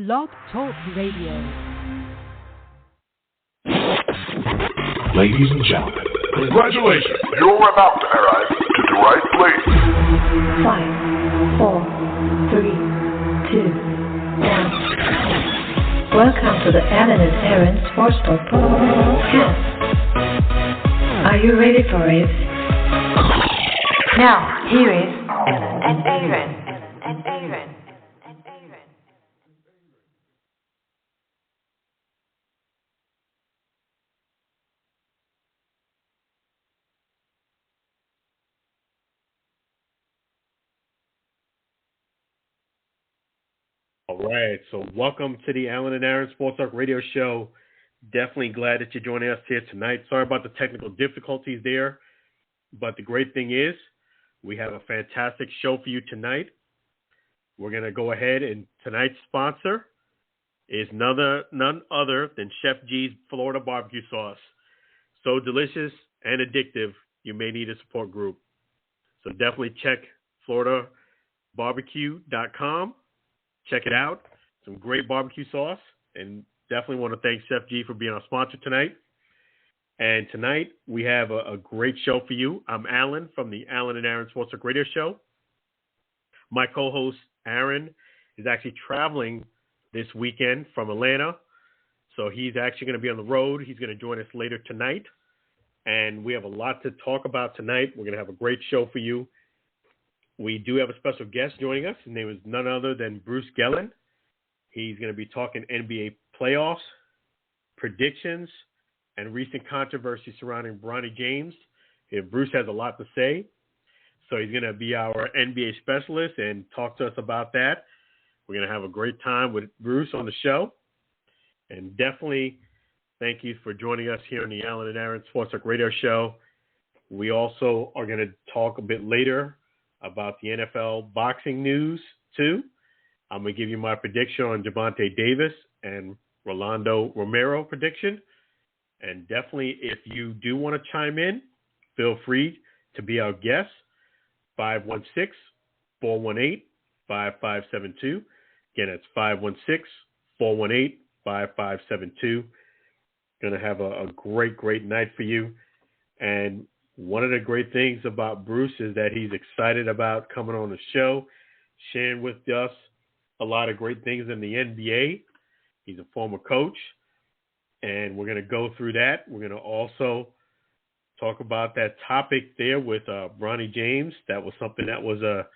Blog Talk Radio. Ladies and gentlemen, congratulations. You're about to arrive to the right place. 5, 4, 3, 2, 1. Welcome to the Alan and Aaron Sportsbook Podcast. Are you ready for it? Now, here is Alan and Aaron. All right, so welcome to the Alan and Aaron Sports Talk Radio Show. Definitely glad that you're joining us here tonight. Sorry about the technical difficulties there, but the great thing is we have a fantastic show for you tonight. We're going to go ahead, and tonight's sponsor is none other than Chef G's Florida Barbecue Sauce. So delicious and addictive, you may need a support group. So definitely check floridabarbecue.com. Check it out. Some great barbecue sauce. And definitely want to thank Chef G for being our sponsor tonight. And tonight we have a great show for you. I'm Alan from the Alan and Aaron Sports Talk Radio Show. My co-host Aaron is actually traveling this weekend from Atlanta. So he's actually going to be on the road. He's going to join us later tonight. And we have a lot to talk about tonight. We're going to have a great show for you. We do have a special guest joining us. His name is none other than Bruce Gelin. He's going to be talking NBA playoffs, predictions, and recent controversy surrounding Bronny James. Bruce has a lot to say, so he's going to be our NBA specialist and talk to us about that. We're going to have a great time with Bruce on the show. And definitely thank you for joining us here on the Alan and Aaron Sports Talk Radio Show. We also are going to talk a bit later about the NFL boxing news, too. I'm going to give you my prediction on Gervonta Davis and Rolando Romero prediction. And definitely, if you do want to chime in, feel free to be our guest, 516-418-5572. Again, it's 516-418-5572. Going to have a great night for you. And one of the great things about Bruce is that he's excited about coming on the show, sharing with us a lot of great things in the NBA. He's a former coach, and we're going to go through that. We're going to also talk about that topic there with Bronny James. That was something that was a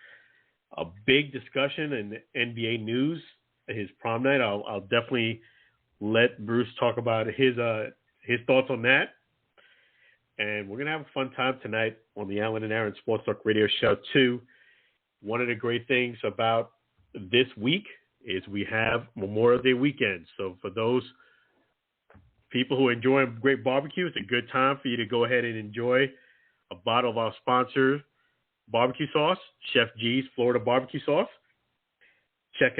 big discussion in the NBA news, his prom night. I'll definitely let Bruce talk about his thoughts on that. And we're going to have a fun time tonight on the Alan and Aaron Sports Talk Radio Show, too. One of the great things about this week is we have Memorial Day weekend. So for those people who enjoy great barbecue, it's a good time for you to go ahead and enjoy a bottle of our sponsor barbecue sauce, Chef G's Florida Barbecue Sauce. Check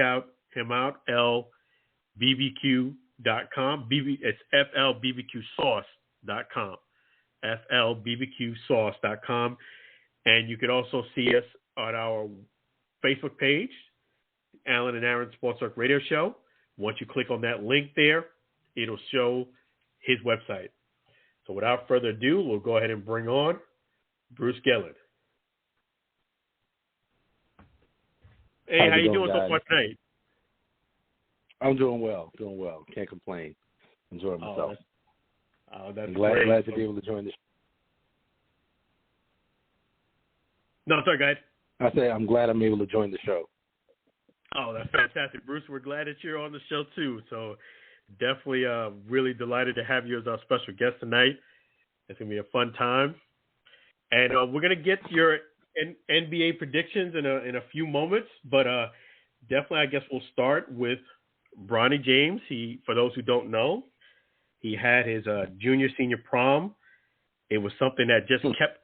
him out, lbbq.com. It's flbbqsauce.com. flbbqsauce.com. And you can also see us on our Facebook page, Alan and Aaron Sports Talk Radio Show. Once you click on that link there, it'll show his website. So without further ado, we'll go ahead and bring on Bruce Gelin. Hey, how you doing so far tonight? I'm doing well. Can't complain. Enjoying myself. That's I'm great. glad to be able to join the show. No, sorry, guys. I say I'm glad I'm able to join the show. Oh, that's fantastic, Bruce. We're glad that you're on the show, too. So definitely really delighted to have you as our special guest tonight. It's going to be a fun time. And we're going to get to your NBA predictions in a few moments. But definitely, I guess we'll start with Bronny James. For those who don't know, he had his junior-senior prom. It was something that just kept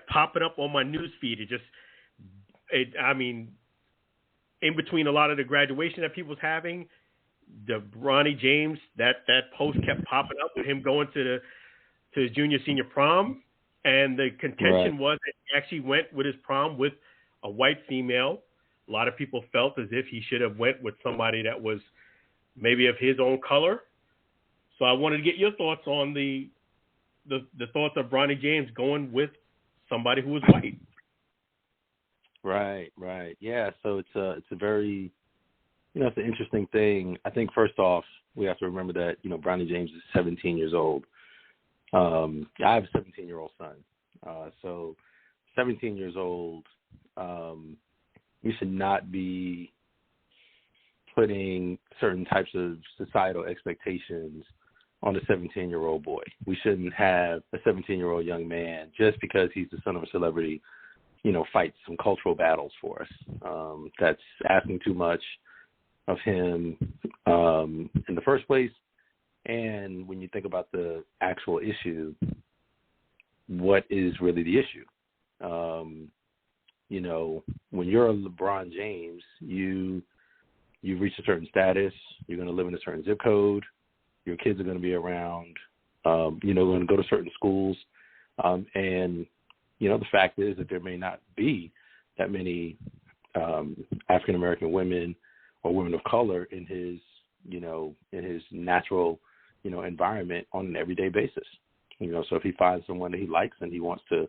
popping up on my news feed. In between a lot of the graduation that people was having, the Bronny James, that post kept popping up with him going to his junior-senior prom. And the contention was that he actually went with his prom with a white female. A lot of people felt as if he should have went with somebody that was maybe of his own color. So I wanted to get your thoughts on the thoughts of Bronny James going with somebody who was white. Right. Yeah, so it's a very, it's an interesting thing. I think first off, we have to remember that, Bronny James is 17 years old. I have a 17-year-old son. So 17 years old, we should not be putting certain types of societal expectations on a 17-year-old boy. We shouldn't have a 17-year-old young man, just because he's the son of a celebrity, fight some cultural battles for us. That's asking too much of him in the first place. And when you think about the actual issue, what is really the issue? When you're a LeBron James, you've reached a certain status. You're going to live in a certain zip code. Your kids are going to be around. Going to go to certain schools. And the fact is that there may not be that many African-American women or women of color in his natural, environment on an everyday basis. So if he finds someone that he likes and he wants to,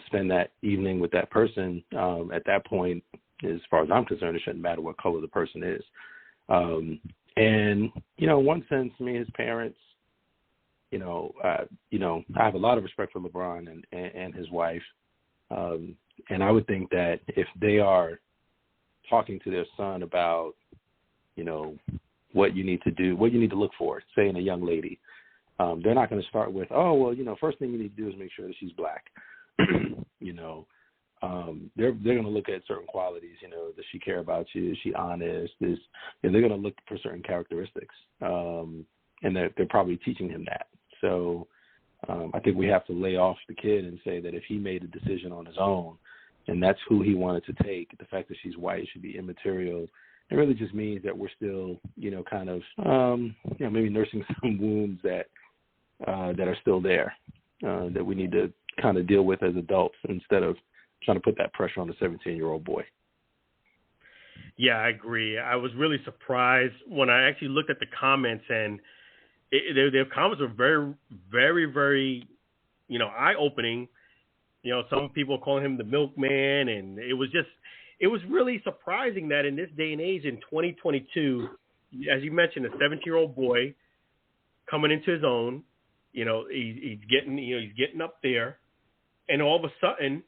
spend that evening with that person, at that point, as far as I'm concerned, it shouldn't matter what color the person is. In one sense, his parents, I have a lot of respect for LeBron and his wife. And I would think that if they are talking to their son about, what you need to do, what you need to look for, say in a young lady, they're not going to start with, first thing you need to do is make sure that she's black. They're going to look at certain qualities, does she care about you? Is she honest? And they're going to look for certain characteristics. And they're probably teaching him that. So I think we have to lay off the kid and say that if he made a decision on his own and that's who he wanted to take, the fact that she's white should be immaterial. It really just means that we're still, kind of, maybe nursing some wounds that are still there, that we need to kind of deal with as adults instead of trying to put that pressure on the 17-year-old boy. Yeah, I agree. I was really surprised when I actually looked at the comments, and their comments were very, very, very, eye-opening. Some people calling him the milkman, and it was really surprising that in this day and age, in 2022, as you mentioned, a 17-year-old boy coming into his own, he's getting up there, and all of a sudden,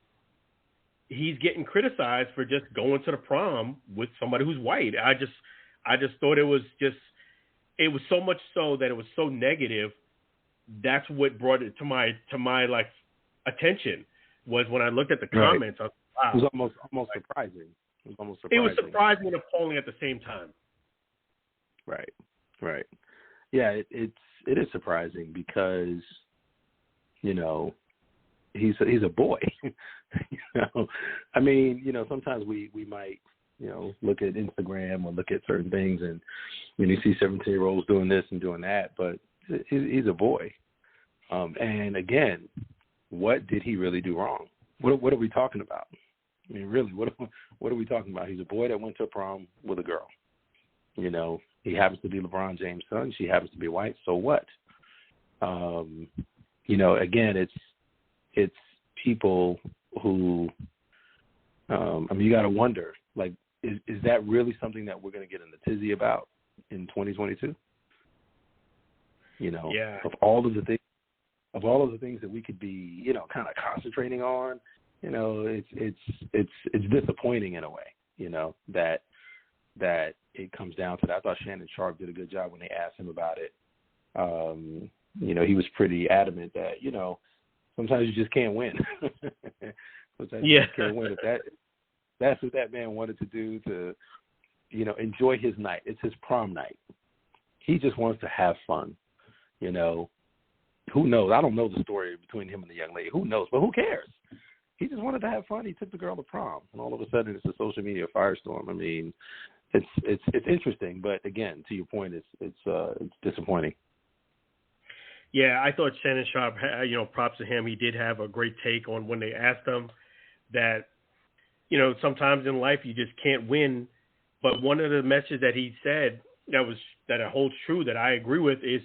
he's getting criticized for just going to the prom with somebody who's white. I just thought it was so much so that it was so negative. That's what brought it to my attention, was when I looked at the comments. Right. I was, wow. It was almost surprising. It was surprising and appalling at the same time. Right. Yeah, it is surprising because, he's a boy. Sometimes we might, look at Instagram or look at certain things and when you see 17-year-olds doing this and doing that, but he's a boy. And again, what did he really do wrong? What are we talking about? I mean, really, what are we talking about? He's a boy that went to a prom with a girl. He happens to be LeBron James' son. She happens to be white. So what? Again, it's people who, you got to wonder, like, is that really something that we're going to get in the tizzy about in 2022? Yeah. Of all of the things that we could be, kind of concentrating on, it's disappointing in a way, that it comes down to that. I thought Shannon Sharp did a good job when they asked him about it. He was pretty adamant that, sometimes you just can't win. Sometimes you just can't win. If that's what that man wanted to do to, enjoy his night. It's his prom night. He just wants to have fun, Who knows? I don't know the story between him and the young lady. Who knows? But who cares? He just wanted to have fun. He took the girl to prom, and all of a sudden it's a social media firestorm. I mean, it's interesting, but again, to your point, it's disappointing. Yeah, I thought Shannon Sharp, props to him. He did have a great take on when they asked him that, sometimes in life you just can't win. But one of the messages that he said that holds true that I agree with is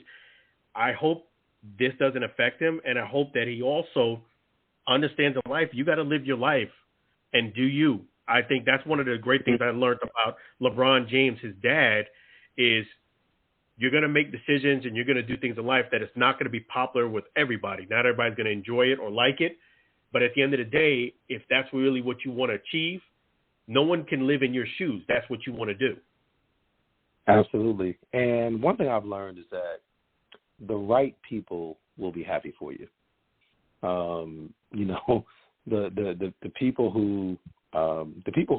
I hope this doesn't affect him, and I hope that he also understands in life you got to live your life and do you. I think that's one of the great things I learned about LeBron James, his dad, is you're going to make decisions and you're going to do things in life that it's not going to be popular with everybody. Not everybody's going to enjoy it or like it. But at the end of the day, if that's really what you want to achieve, no one can live in your shoes. That's what you want to do. Absolutely. And one thing I've learned is that the right people will be happy for you. The people who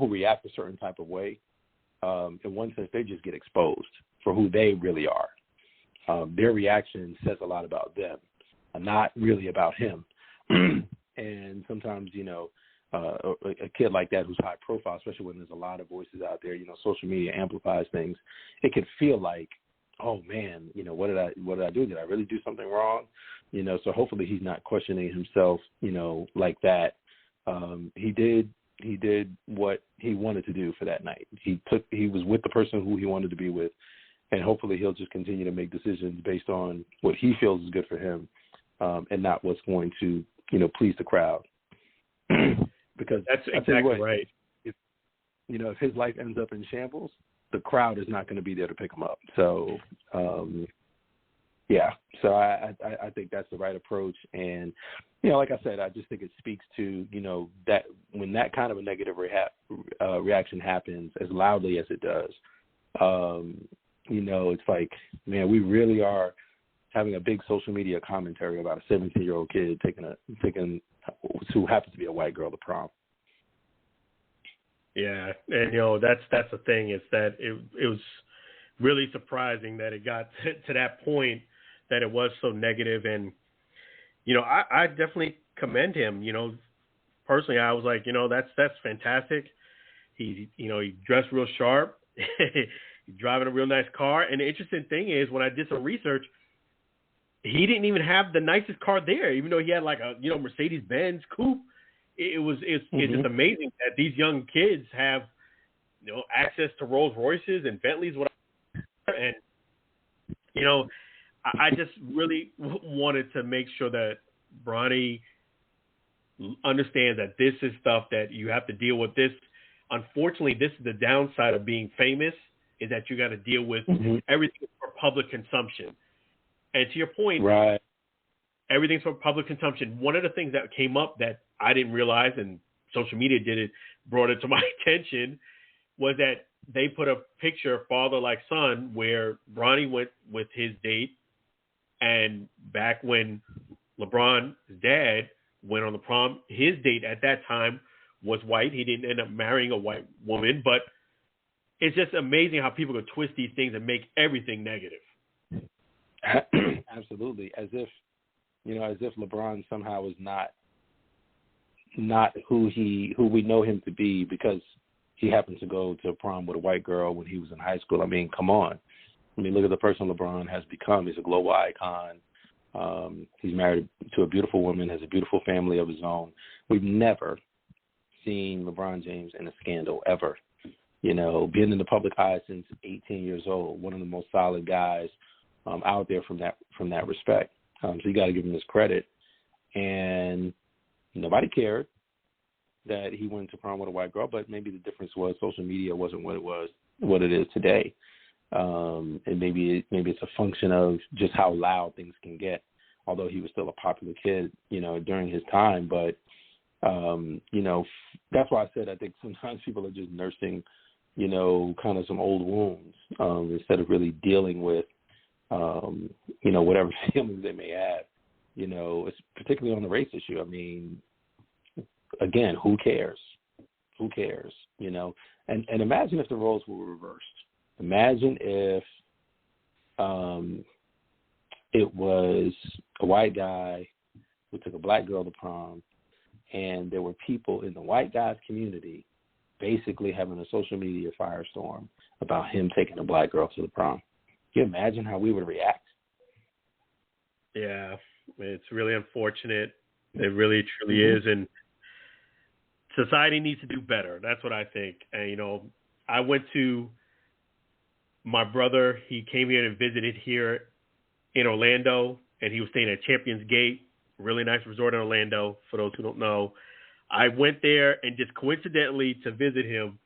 react a certain type of way, in one sense, they just get exposed for who they really are. Their reaction says a lot about them, not really about him. And sometimes, a kid like that who's high profile, especially when there's a lot of voices out there, social media amplifies things. It can feel like, oh man, what did I do? Did I really do something wrong? So hopefully he's not questioning himself, like that. He did what he wanted to do for that night. He was with the person who he wanted to be with, and hopefully he'll just continue to make decisions based on what he feels is good for him, and not what's going to, please the crowd. Because that's exactly right. If his life ends up in shambles, the crowd is not going to be there to pick him up. So, So I think that's the right approach. And, like I said, I just think it speaks to, that when that kind of a negative reaction happens as loudly as it does, it's like, man, we really are having a big social media commentary about a 17-year-old kid taking who happens to be a white girl to prom. Yeah, and that's the thing, is that it was really surprising that it got to that point, that it was so negative. And I definitely commend him. Personally, I was like, that's fantastic. He dressed real sharp. He's driving a real nice car. And the interesting thing is, when I did some research, he didn't even have the nicest car there, even though he had like a Mercedes-Benz coupe. It's just amazing that these young kids have access to Rolls Royces and Bentleys, and I just really wanted to make sure that Bronny understands that this is stuff that you have to deal with. This, unfortunately, this is the downside of being famous, is that you got to deal with everything for public consumption. And to your point, right, everything's for public consumption. One of the things that came up that I didn't realize, and social media brought it to my attention, was that they put a picture, father like son, where Bronny went with his date, and back when LeBron's dad went on the prom, his date at that time was white. He didn't end up marrying a white woman, but it's just amazing how people can twist these things and make everything negative. Absolutely, as if LeBron somehow is not who we know him to be because he happened to go to prom with a white girl when he was in high school. I mean, come on. I mean, look at the person LeBron has become. He's a global icon. He's married to a beautiful woman, has a beautiful family of his own. We've never seen LeBron James in a scandal ever. Been in the public eye since 18 years old. One of the most solid guys out there from that respect. So you got to give him his credit. And nobody cared that he went to prom with a white girl, but maybe the difference was social media wasn't what it is today. And maybe it's a function of just how loud things can get, although he was still a popular kid, during his time. But, that's why I said I think sometimes people are just nursing, kind of some old wounds instead of really dealing with, whatever feelings they may have, it's particularly on the race issue. I mean, again, who cares? Who cares? And imagine if the roles were reversed. Imagine if it was a white guy who took a black girl to prom, and there were people in the white guy's community basically having a social media firestorm about him taking a black girl to the prom. Can you imagine how we would react? Yeah, it's really unfortunate. It really, truly is. And society needs to do better. That's what I think. And, I went to my brother, he came here and visited here in Orlando, and he was staying at Champions Gate, really nice resort in Orlando, for those who don't know. I went there, and just coincidentally to visit him,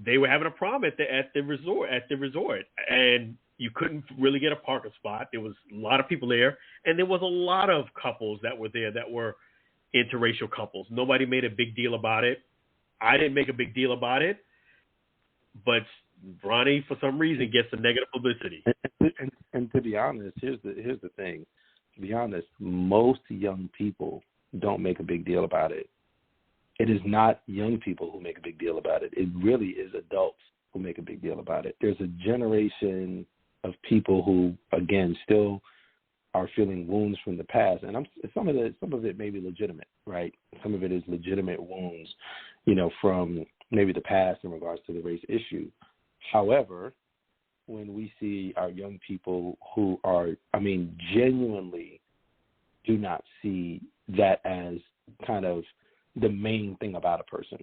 they were having a prom at the resort, and you couldn't really get a parking spot. There was a lot of people there, and there was a lot of couples that were there that were interracial couples. Nobody made a big deal about it. I didn't make a big deal about it, but Bronny, for some reason, gets the negative publicity. And to be honest, here's the thing. To be honest, most young people don't make a big deal about it. It is not young people who make a big deal about it. It really is adults who make a big deal about it. There's a generation of people who, again, still are feeling wounds from the past, and some of it may be legitimate, right? Some of it is legitimate wounds, from maybe the past in regards to the race issue. However, when we see our young people who are, genuinely do not see that as kind of the main thing about a person.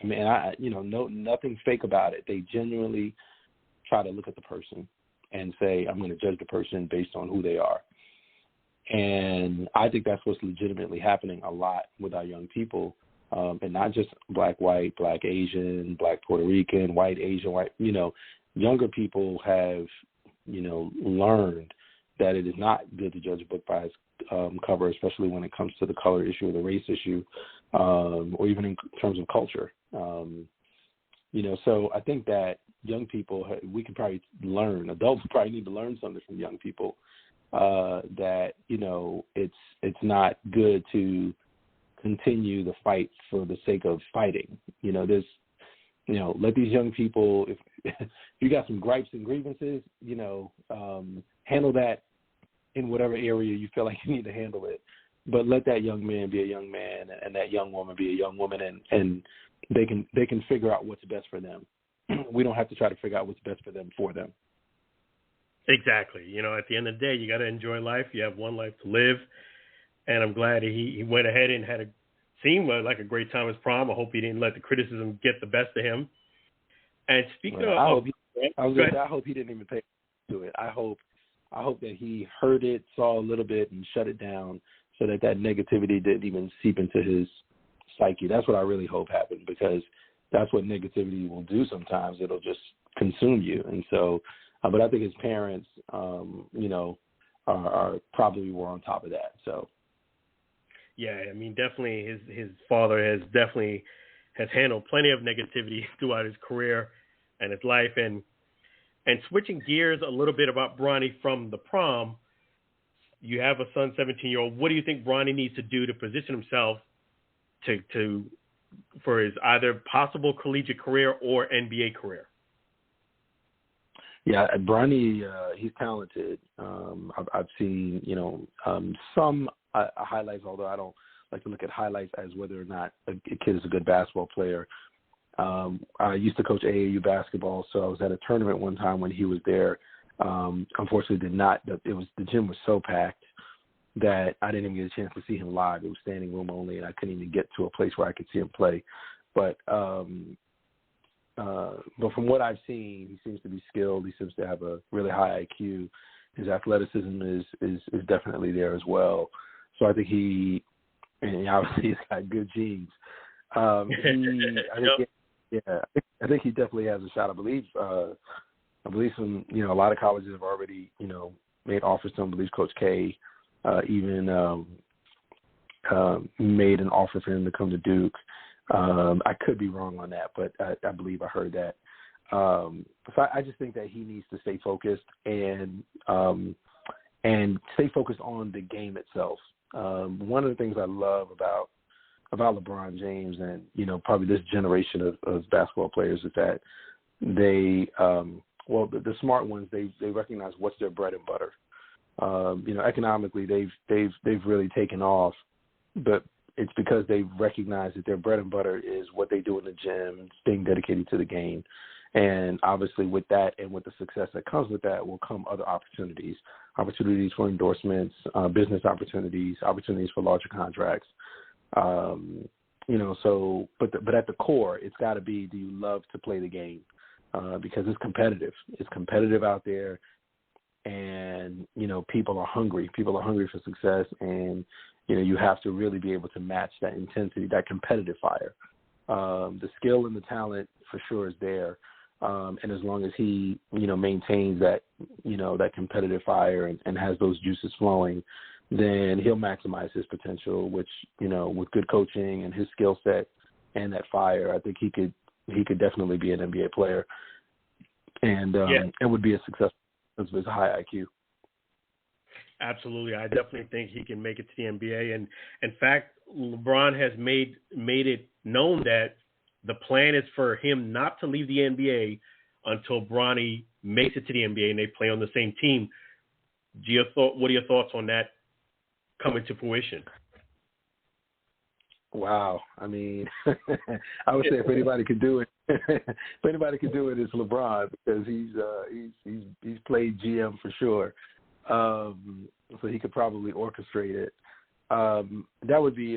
Nothing fake about it. They genuinely try to look at the person and say, I'm going to judge the person based on who they are. And I think that's what's legitimately happening a lot with our young people, and not just black, white, black, Asian, black, Puerto Rican, white, Asian, white, younger people have, learned that it is not good to judge a book by its cover, especially when it comes to the color issue or the race issue, or even in terms of culture. So I think that young people, we can probably learn, adults probably need to learn something from young people, that, it's not good to continue the fight for the sake of fighting. Let these young people, if you got some gripes and grievances, handle that in whatever area you feel like you need to handle it. But let that young man be a young man and that young woman be a young woman, and they can figure out what's best for them. We don't have to try to figure out what's best for them. Exactly. At the end of the day, you got to enjoy life. You have one life to live. And I'm glad he went ahead and seemed like a great time at his prom. I hope he didn't let the criticism get the best of him. And speaking of, I hope he didn't even pay to it. I hope that he heard it, saw a little bit, and shut it down, so that negativity didn't even seep into his psyche. That's what I really hope happened, because that's what negativity will do sometimes. It'll just consume you. And so, but I think his parents, are probably were on top of that. So. Yeah, definitely his father has handled plenty of negativity throughout his career and his life. And switching gears a little bit about Bronny from the prom, you have a son, 17-year-old. What do you think Bronny needs to do to position himself for his either possible collegiate career or NBA career? Yeah, Bronny, he's talented. I've seen, some highlights, although I don't like to look at highlights as whether or not a kid is a good basketball player. I used to coach AAU basketball, so I was at a tournament one time when he was there. Unfortunately, the gym was so packed that I didn't even get a chance to see him live. It was standing room only, and I couldn't even get to a place where I could see him play. But from what I've seen, he seems to be skilled. He seems to have a really high IQ. His athleticism is definitely there as well. So I think obviously he's got good genes. I think he definitely has a shot. I believe some, a lot of colleges have already, made offers to him. I believe Coach K even made an offer for him to come to Duke. I could be wrong on that, but I believe I heard that. So I just think that he needs to stay focused and stay focused on the game itself. One of the things I love about LeBron James and, probably this generation of basketball players is that they, the smart ones, they recognize what's their bread and butter. Economically, they've really taken off, but it's because they recognize that their bread and butter is what they do in the gym, staying dedicated to the game. And obviously with that and with the success that comes with that will come other opportunities for endorsements, business opportunities for larger contracts. But at the core, it's got to be, do you love to play the game? because it's competitive. It's competitive out there, and people are hungry. People are hungry for success, and you have to really be able to match that intensity, that competitive fire. The skill and the talent for sure is there, and as long as he maintains that that competitive fire and has those juices flowing, then he'll maximize his potential. Which with good coaching and his skill set and that fire, I think he could definitely be an NBA player, and it would be a successful because of his high IQ. Absolutely. I definitely think he can make it to the NBA. And in fact, LeBron has made it known that the plan is for him not to leave the NBA until Bronny makes it to the NBA and they play on the same team. What are your thoughts on that coming to fruition? Wow. I mean, I would say if anybody could do it, it's LeBron, because he's played GM for sure. So he could probably orchestrate it. That would be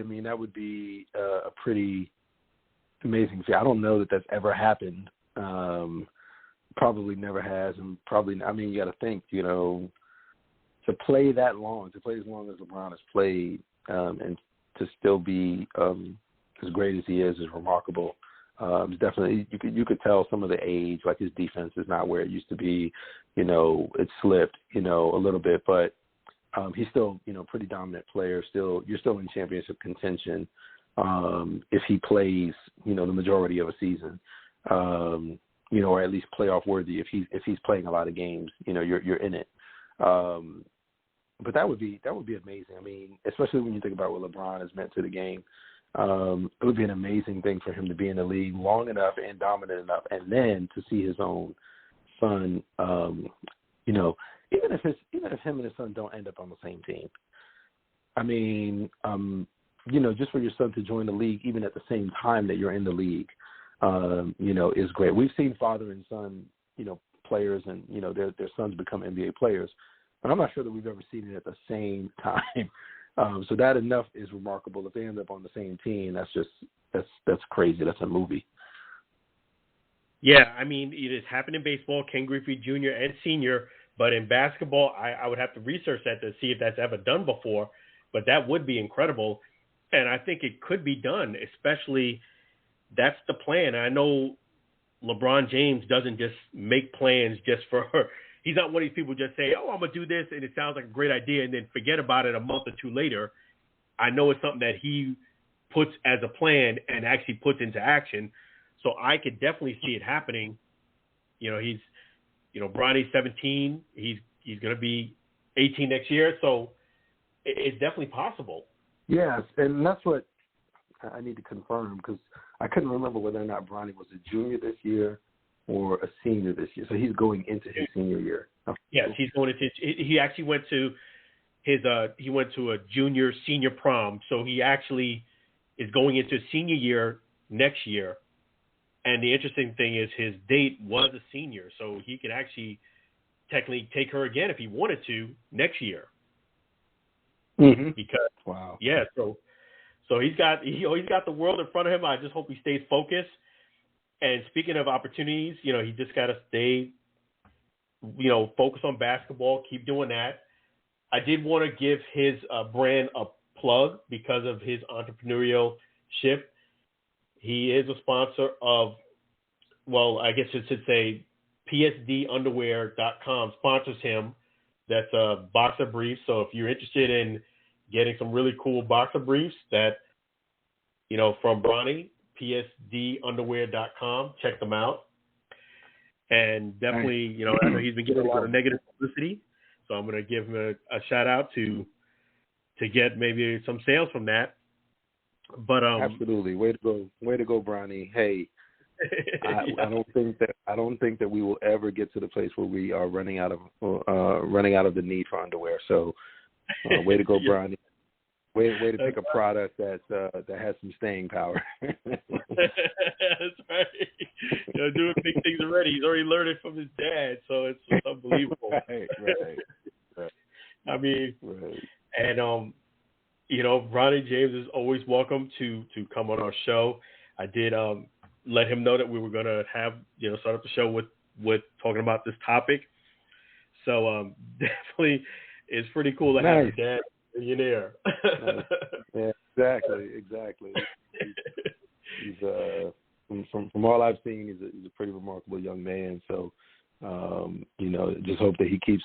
a pretty amazing thing. I don't know that that's ever happened. Probably never has, and probably, you got to think, to play that long, to play as long as LeBron has played, and to still be as great as he is remarkable. It's definitely, you could tell some of the age, like his defense is not where it used to be. It slipped, a little bit, but he's still, pretty dominant player. You're still in championship contention if he plays, the majority of a season, or at least playoff worthy. If he's playing a lot of games, you're in it. But that would be amazing. Especially when you think about what LeBron has meant to the game. It would be an amazing thing for him to be in the league long enough and dominant enough, and then to see his own son, even if him and his son don't end up on the same team. Just for your son to join the league, even at the same time that you're in the league, is great. We've seen father and son, players, and their sons become NBA players, but I'm not sure that we've ever seen it at the same time. So that enough is remarkable. If they end up on the same team, that's crazy. That's a movie. Yeah, it has happened in baseball, Ken Griffey Jr. and Sr., but in basketball, I would have to research that to see if that's ever done before, but that would be incredible, and I think it could be done, especially that's the plan. I know LeBron James doesn't just make plans just for her. He's not one of these people who just say, I'm going to do this, and it sounds like a great idea, and then forget about it a month or two later. I know it's something that he puts as a plan and actually puts into action. So I could definitely see it happening. He's, Bronny's 17. He's going to be 18 next year. So it's definitely possible. Yes, and that's what I need to confirm, because I couldn't remember whether or not Bronny was a junior this year or a senior this year. So he's going into his senior year. Yes, he's going into. He actually went to he went to a junior senior prom. So he actually is going into senior year next year. And the interesting thing is his date was a senior, so he could actually technically take her again if he wanted to next year. Mm-hmm. Because wow, yeah, so he's got the world in front of him. I just hope he stays focused. And speaking of opportunities, he just got to stay, focus on basketball, keep doing that. I did want to give his brand a plug because of his entrepreneurship. He is a sponsor of, I guess it should say psdunderwear.com sponsors him. That's a boxer brief. So if you're interested in getting some really cool boxer briefs that, from Bronny, psdunderwear.com, check them out. And definitely, I know he's been getting a lot of negative publicity, so I'm going to give him a shout out to get maybe some sales from that. But absolutely, way to go, Bronny. Hey, I don't think that we will ever get to the place where we are running out of the need for underwear. So, way to go, Bronny. Way to pick a product that has some staying power. That's right. Doing big things already. He's already learned it from his dad, so it's unbelievable. Right. Right. And Bronny James is always welcome to come on our show. I did let him know that we were going to have, start up the show with talking about this topic. So definitely it's pretty cool to have your dad millionaire. Yeah, exactly. He's from all I've seen, he's a pretty remarkable young man. So, just hope that he keeps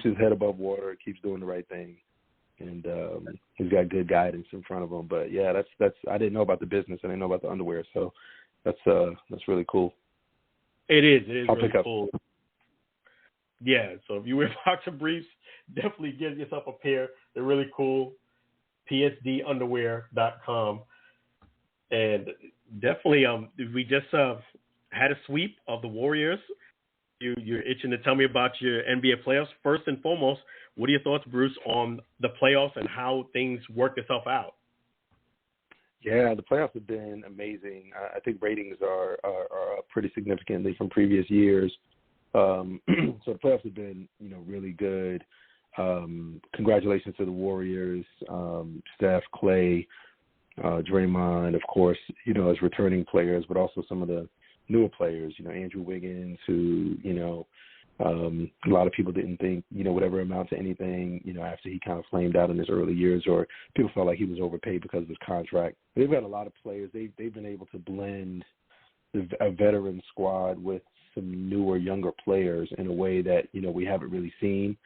his head above water, keeps doing the right thing, and he's got good guidance in front of him. But yeah, that's I didn't know about the business, I didn't know about the underwear, so that's really cool. It is I'll really pick up. cool. Yeah, so if you wear boxer briefs, definitely get yourself a pair. They're really cool. psdunderwear.com. And definitely, we just had a sweep of the Warriors. You're itching to tell me about your NBA playoffs. First and foremost, what are your thoughts, Bruce, on the playoffs and how things work itself out? Yeah, the playoffs have been amazing. I think ratings are up pretty significantly from previous years. So the playoffs have been, really good. Congratulations to the Warriors, Steph, Clay, Draymond, of course, as returning players, but also some of the newer players, Andrew Wiggins, who, a lot of people didn't think, would ever amount to anything, after he kind of flamed out in his early years, or people felt like he was overpaid because of his contract. They've got a lot of players. They've been able to blend a veteran squad with some newer, younger players in a way that, we haven't really seen.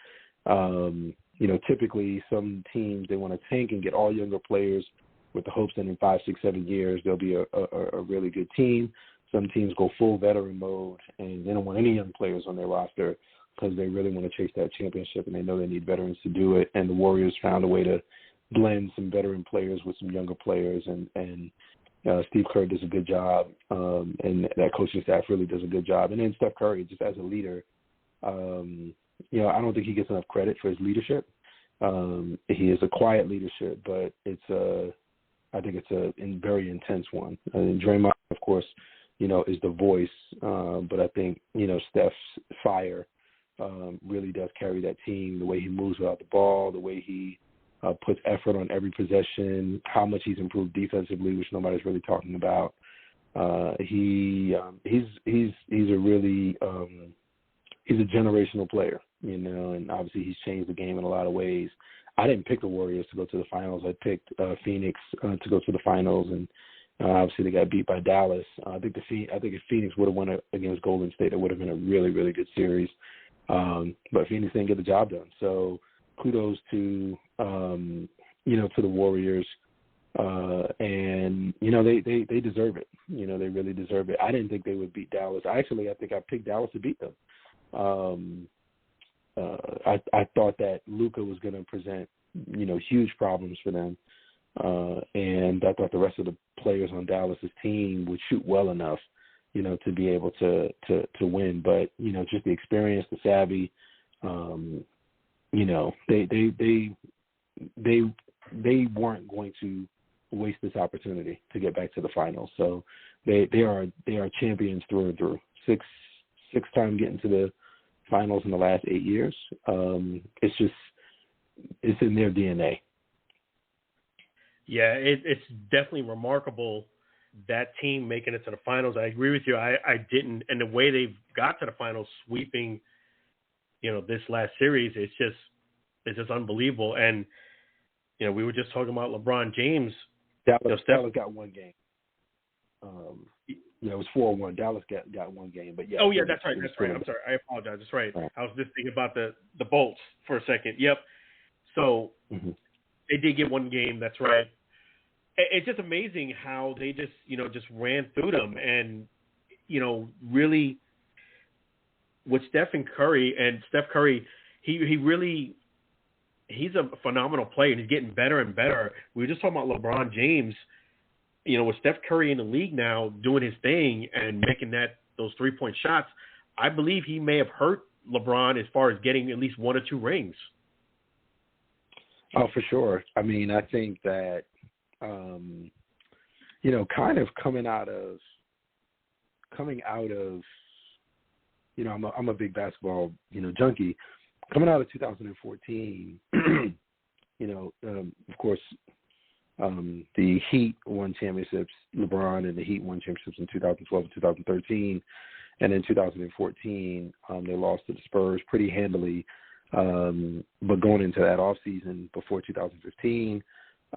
Typically some teams, they want to tank and get all younger players with the hopes that in 5, 6, 7 years, they'll be a really good team. Some teams go full veteran mode, and they don't want any young players on their roster because they really want to chase that championship, and they know they need veterans to do it. And the Warriors found a way to blend some veteran players with some younger players, and Steve Kerr does a good job, and that coaching staff really does a good job. And then Steph Curry, just as a leader, I don't think he gets enough credit for his leadership. He is a quiet leadership, but I think it's a very intense one. And Draymond, of course, is the voice, but I think, Steph's fire really does carry that team, the way he moves without the ball, the way he puts effort on every possession, how much he's improved defensively, which nobody's really talking about. He's a really he's a generational player, and obviously he's changed the game in a lot of ways. I didn't pick the Warriors to go to the finals. I picked Phoenix to go to the finals, and obviously they got beat by Dallas. I think if Phoenix would have won against Golden State, it would have been a really, really good series. But Phoenix didn't get the job done. So kudos to to the Warriors, and they deserve it. They really deserve it. I didn't think they would beat Dallas. I think I picked Dallas to beat them. I thought that Luka was going to present, huge problems for them. And I thought the rest of the players on Dallas's team would shoot well enough, to be able to win. But, just the experience, the savvy, they weren't going to waste this opportunity to get back to the finals. So they are champions through and through. Six-time getting to the finals in the last 8 years. It's in their DNA. Yeah, it's definitely remarkable, that team making it to the finals. I agree with you. I didn't, and the way they've got to the finals, sweeping, this last series, it's just unbelievable. And we were just talking about LeBron James. Dallas got one game. It was 4-1. Dallas got one game, but yeah. Oh yeah, that's right. I'm sorry. I apologize. That's right. I was just thinking about the Bolts for a second. Yep. So they did get one game. That's right. It's just amazing how they just ran through them, and really with Steph Curry, he's a phenomenal player, and he's getting better and better. We were just talking about LeBron James. With Steph Curry in the league now doing his thing and making those 3-point shots, I believe he may have hurt LeBron as far as getting at least 1 or 2 rings. Oh, for sure. I mean, I think that, kind of coming out of, I'm a big basketball, junkie. Coming out of 2014, of course, The Heat won championships. LeBron and the Heat won championships in 2012 and 2013. And in 2014, they lost to the Spurs pretty handily. But going into that offseason before 2015,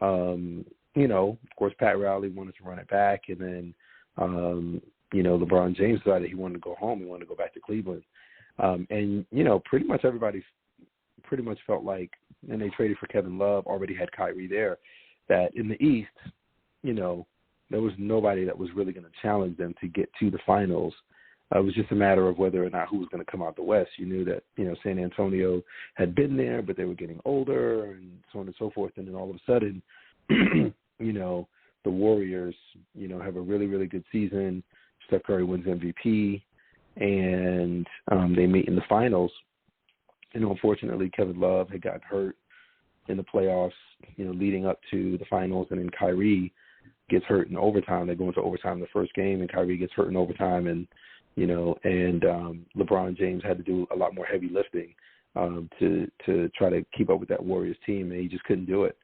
of course, Pat Riley wanted to run it back. And then, LeBron James decided he wanted to go home. He wanted to go back to Cleveland. And pretty much everybody pretty much felt like, and they traded for Kevin Love, already had Kyrie there, that in the East, there was nobody that was really going to challenge them to get to the finals. It was just a matter of whether or not who was going to come out the West. You knew that, San Antonio had been there, but they were getting older and so on and so forth. And then all of a sudden, the Warriors, have a really, really good season. Steph Curry wins MVP, and they meet in the finals. And unfortunately, Kevin Love had gotten hurt in the playoffs, leading up to the finals. And then Kyrie gets hurt in overtime. They go into overtime in the first game, and Kyrie gets hurt in overtime. And, LeBron James had to do a lot more heavy lifting to try to keep up with that Warriors team. And he just couldn't do it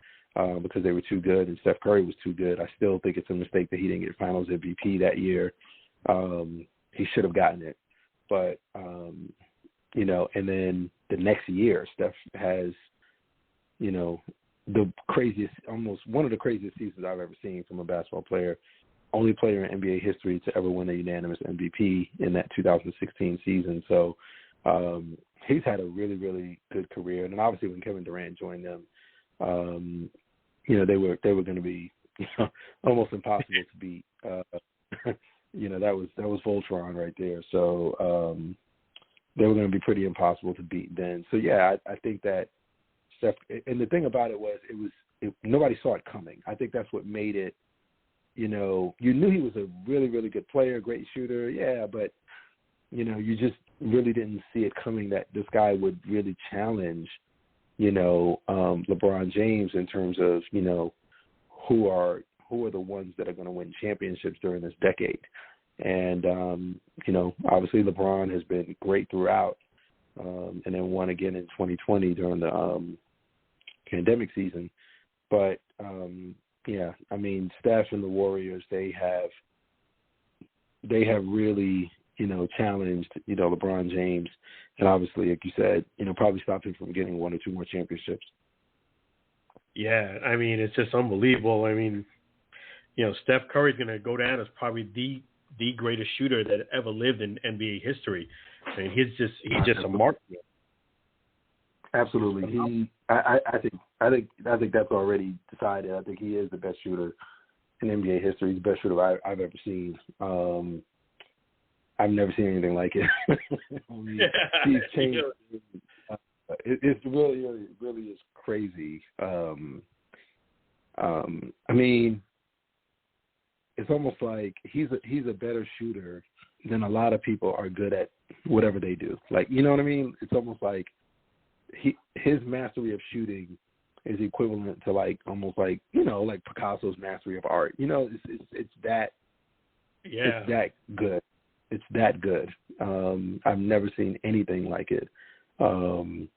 because they were too good, and Steph Curry was too good. I still think it's a mistake that he didn't get finals MVP that year. He should have gotten it. But, and then the next year, Steph has, the craziest, almost one of the craziest seasons I've ever seen from a basketball player. Only player in NBA history to ever win a unanimous MVP in that 2016 season. So he's had a really, really good career. And then obviously when Kevin Durant joined them, they were going to be almost impossible to beat. That was Voltron right there. So they were going to be pretty impossible to beat then. So yeah, I think that Steph. And the thing about it was, nobody saw it coming. I think that's what made it. You knew he was a really, really good player, great shooter. Yeah, but you just really didn't see it coming that this guy would really challenge. LeBron James in terms of, who are the ones that are going to win championships during this decade. And, obviously LeBron has been great throughout and then won again in 2020 during the pandemic season. But, Steph and the Warriors, they have really, challenged, LeBron James. And obviously, like you said, probably stopped him from getting one or two more championships. Yeah, it's just unbelievable. Steph Curry's going to go down as probably the greatest shooter that ever lived in NBA history. He's just a mark. Absolutely. I think that's already decided. I think he is the best shooter in NBA history. He's the best shooter I've ever seen. I've never seen anything like it. He's changed. It's really, really, really is crazy. It's almost like he's a better shooter than a lot of people are good at whatever they do. Like, you know what I mean? It's almost like his mastery of shooting is equivalent to almost like Picasso's mastery of art. It's that. Yeah. It's that good. It's that good. I've never seen anything like it. And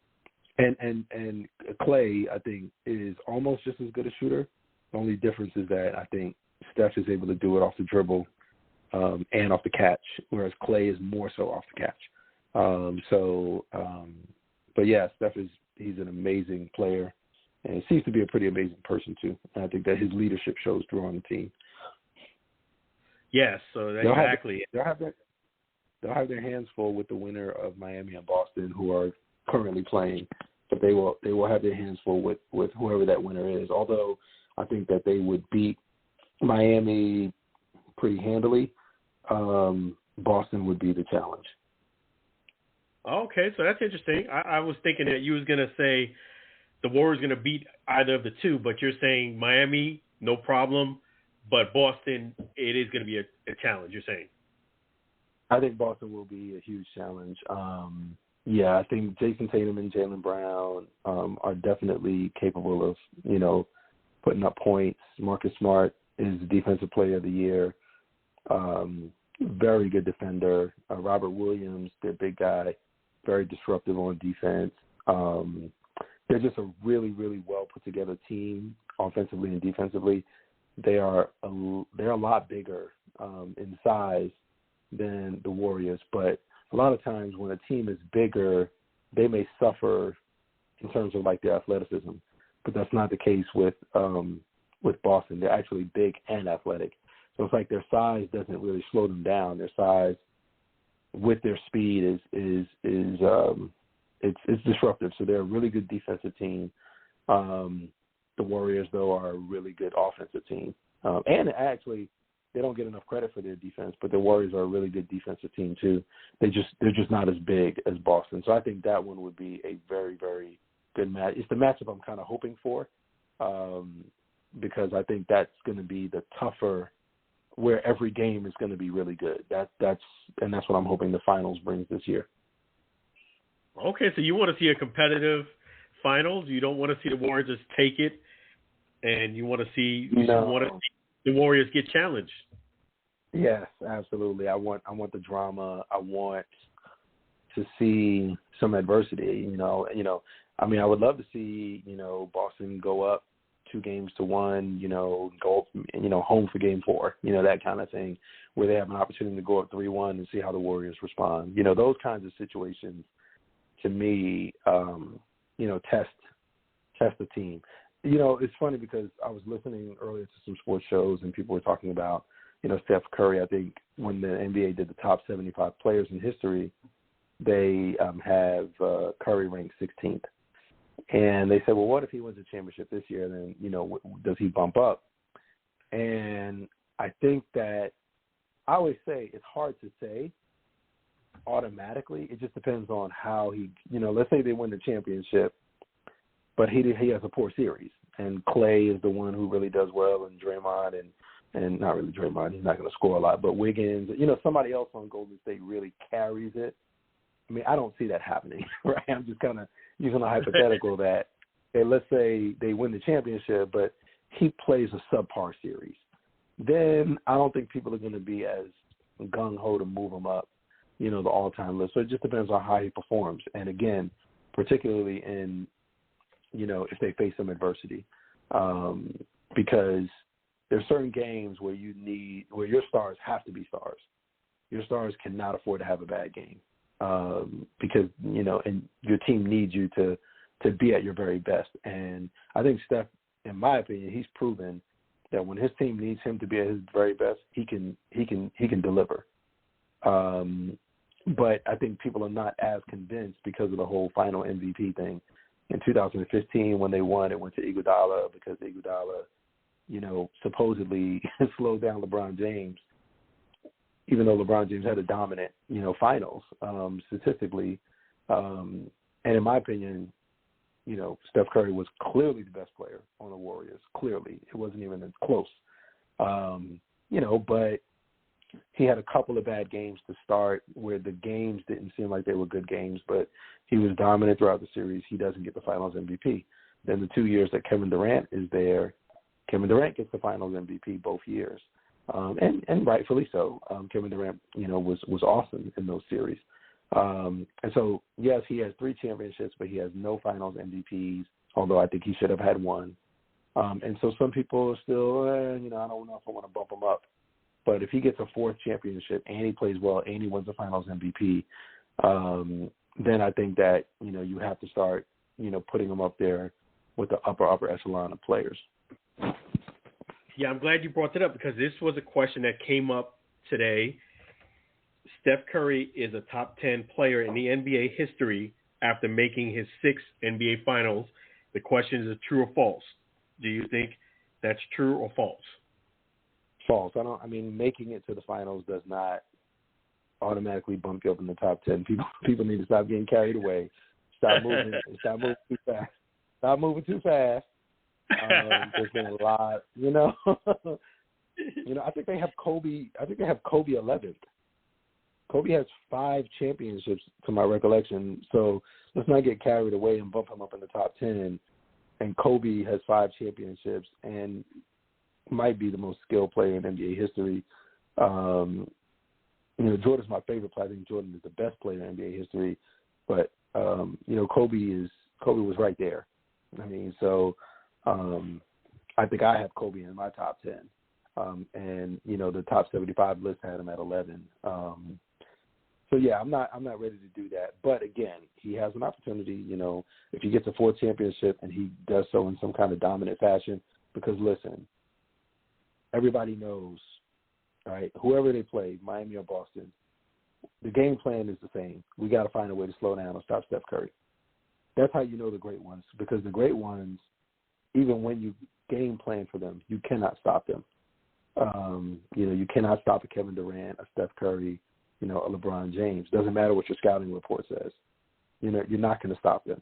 Clay, I think, is almost just as good a shooter. The only difference is that I think Steph is able to do it off the dribble and off the catch, whereas Clay is more so off the catch. But yeah, he's an amazing player, and he seems to be a pretty amazing person too. And I think that his leadership shows through on the team. Yes, so exactly. They'll have their hands full with the winner of Miami and Boston, who are currently playing, but they will have their hands full with whoever that winner is. Although I think that they would beat Miami pretty handily, Boston would be the challenge. Okay, so that's interesting. I was thinking that you was going to say the Warriors going to beat either of the two, but you're saying Miami, no problem, but Boston, it is going to be a challenge, you're saying. I think Boston will be a huge challenge. I think Jason Tatum and Jaylen Brown are definitely capable of, putting up points. Marcus Smart is the defensive player of the year. Very good defender. Robert Williams, their big guy, very disruptive on defense. they're just a really, really well put together team, offensively and defensively. They're a lot bigger in size than the Warriors, but a lot of times when a team is bigger, they may suffer in terms of like their athleticism, but that's not the case with Boston. They're actually big and athletic, so it's like their size doesn't really slow them down. Their size with their speed is it's disruptive. So they're a really good defensive team. The Warriors, though, are a really good offensive team. And actually, they don't get enough credit for their defense, but the Warriors are a really good defensive team, too. They're just not as big as Boston. So I think that one would be a very, very good match. It's the matchup I'm kind of hoping for because I think that's going to be the tougher where every game is going to be really good. That's what I'm hoping the finals brings this year. Okay, so you want to see a competitive finals. You don't want to see the Warriors just take it, and you want to see the Warriors get challenged. Yes, absolutely. I want the drama. I want to see some adversity. I mean, I would love to see Boston go up 2-1, go home for game 4, that kind of thing, where they have an opportunity to go up 3-1 and see how the Warriors respond. Those kinds of situations to me, test the team. It's funny because I was listening earlier to some sports shows and people were talking about, Steph Curry. I think when the NBA did the top 75 players in history, they have Curry ranked 16th. And they said, well, what if he wins a championship this year? Then, does he bump up? And I think that I always say it's hard to say automatically. It just depends on how he, let's say they win the championship, but he has a poor series. And Clay is the one who really does well, and Draymond, and not really Draymond, he's not going to score a lot, but Wiggins, somebody else on Golden State really carries it. I mean, I don't see that happening, right? I'm just kind of using a hypothetical that, hey, let's say they win the championship, but he plays a subpar series. Then I don't think people are going to be as gung-ho to move him up, the all-time list. So it just depends on how he performs. And, again, particularly in, if they face some adversity, because there's certain games where where your stars have to be stars. Your stars cannot afford to have a bad game. Because, and your team needs you to be at your very best. And I think Steph, in my opinion, he's proven that when his team needs him to be at his very best, he can deliver. But I think people are not as convinced because of the whole final MVP thing. In 2015, when they won, it went to Iguodala because Iguodala, supposedly slowed down LeBron James, even though LeBron James had a dominant, finals statistically. And in my opinion, Steph Curry was clearly the best player on the Warriors. Clearly. It wasn't even close. But he had a couple of bad games to start where the games didn't seem like they were good games, but he was dominant throughout the series. He doesn't get the finals MVP. Then the 2 years that Kevin Durant is there, Kevin Durant gets the finals MVP both years. And rightfully so. Kevin Durant, was awesome in those series. And so, yes, he has 3 championships, but he has no finals MVPs, although I think he should have had one. And so some people are still, I don't know if I want to bump him up. But if he gets a 4th championship and he plays well and he wins the finals MVP, then I think that, you have to start, putting him up there with the upper echelon of players. Yeah, I'm glad you brought that up because this was a question that came up today. Steph Curry is a top 10 player in the NBA history after making his 6th NBA Finals. The question is true or false. Do you think that's true or false? False. Making it to the finals does not automatically bump you up in the top 10. People need to stop getting carried away. Stop moving too fast. Stop moving too fast. There's been a lot, I think they have Kobe 11th. Kobe has 5 championships to my recollection. So let's not get carried away and bump him up in the top 10. And Kobe has 5 championships and might be the most skilled player in NBA history. Jordan's my favorite player. I think Jordan is the best player in NBA history. But, Kobe was right there. I mean, so I think I have Kobe in my top 10. And, you know, the top 75 list had him at 11. So, yeah, I'm not ready to do that. But, again, he has an opportunity, you know, if he gets a 4th championship and he does so in some kind of dominant fashion. Because, listen, everybody knows, all right, whoever they play, Miami or Boston, the game plan is the same. We got to find a way to slow down and stop Steph Curry. That's how you know the great ones, because the great ones, even when you game plan for them, you cannot stop them. You know, you cannot stop a Kevin Durant, a Steph Curry, you know, a LeBron James. Doesn't matter what your scouting report says. You know, you're not going to stop them.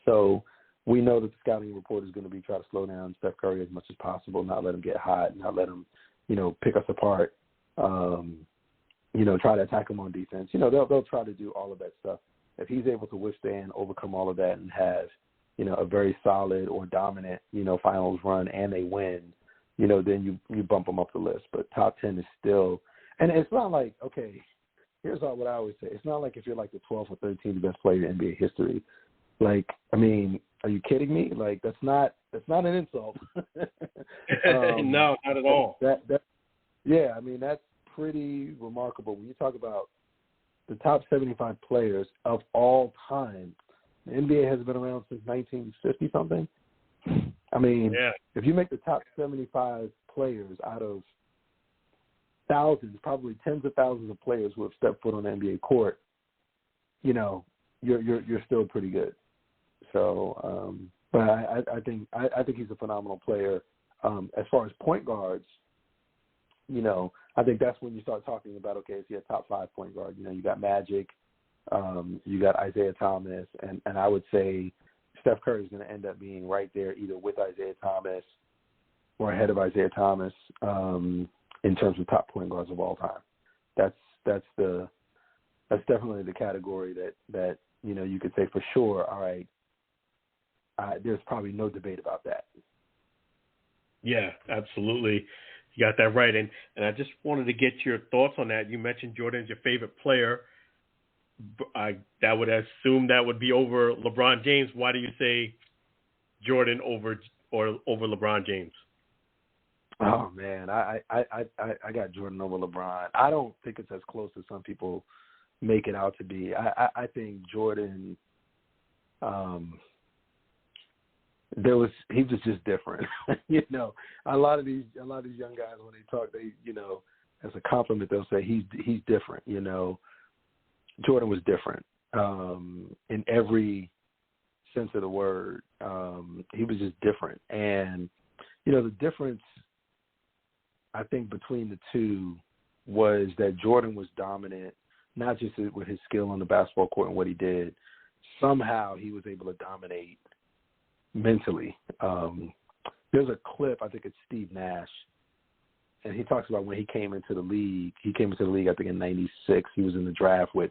So we know that the scouting report is going to be try to slow down Steph Curry as much as possible, not let him get hot, not let him, you know, pick us apart, you know, try to attack him on defense. You know, they'll try to do all of that stuff. If he's able to withstand, overcome all of that and have, you know, a very solid or dominant, you know, finals run and they win, you know, then you bump them up the list. But top 10 is still – and it's not like, okay, here's what I always say. It's not like if you're like the 12th or 13th best player in NBA history. Like, I mean, are you kidding me? Like, that's not an insult. No, not at all. Yeah, I mean, that's pretty remarkable. When you talk about the top 75 players of all time, the NBA has been around since 1950-something. I mean, If you make the top 75 players out of thousands, probably tens of thousands of players who have stepped foot on the NBA court, you know, you're still pretty good. So, but I think he's a phenomenal player. As far as point guards, you know, I think that's when you start talking about, okay, is he a top 5 point guard? You know, you got Magic, you got Isaiah Thomas, and I would say Steph Curry is going to end up being right there either with Isaiah Thomas or ahead of Isaiah Thomas in terms of top point guards of all time. That's definitely the category that you know you could say for sure. All right, there's probably no debate about that. Yeah, absolutely. You got that right. And I just wanted to get your thoughts on that. You mentioned Jordan's your favorite player. That would assume that would be over LeBron James. Why do you say Jordan over LeBron James? Oh man, I got Jordan over LeBron. I don't think it's as close as some people make it out to be. I think Jordan, he was just different. You know, a lot of these young guys when they talk, they, you know, as a compliment they'll say he's different. You know, Jordan was different in every sense of the word. He was just different, and you know the difference I think between the two was that Jordan was dominant, not just with his skill on the basketball court and what he did. Somehow he was able to dominate mentally. There's a clip, I think it's Steve Nash, and he talks about when he came into the league. He came into the league, I think, in '96. He was in the draft with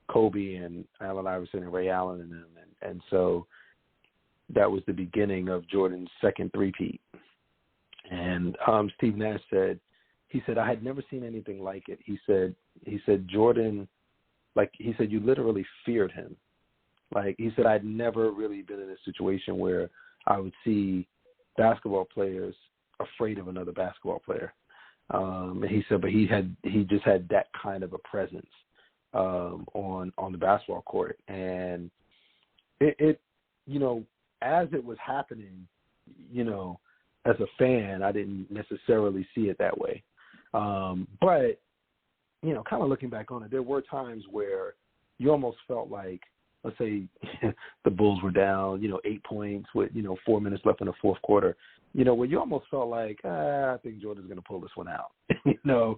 Kobe and Allen Iverson and Ray Allen and them. And so that was the beginning of Jordan's second three-peat. And Steve Nash said, I had never seen anything like it. He said, Jordan, like, he said, you literally feared him. Like, he said, I'd never really been in a situation where I would see basketball players afraid of another basketball player. And he said, but he just had that kind of a presence on the basketball court. And it, you know, as it was happening, you know, as a fan, I didn't necessarily see it that way. But, you know, kind of looking back on it, there were times where you almost felt like, let's say the Bulls were down, you know, 8 points with, you know, 4 minutes left in the fourth quarter, you know, where you almost felt like, I think Jordan's going to pull this one out. You know,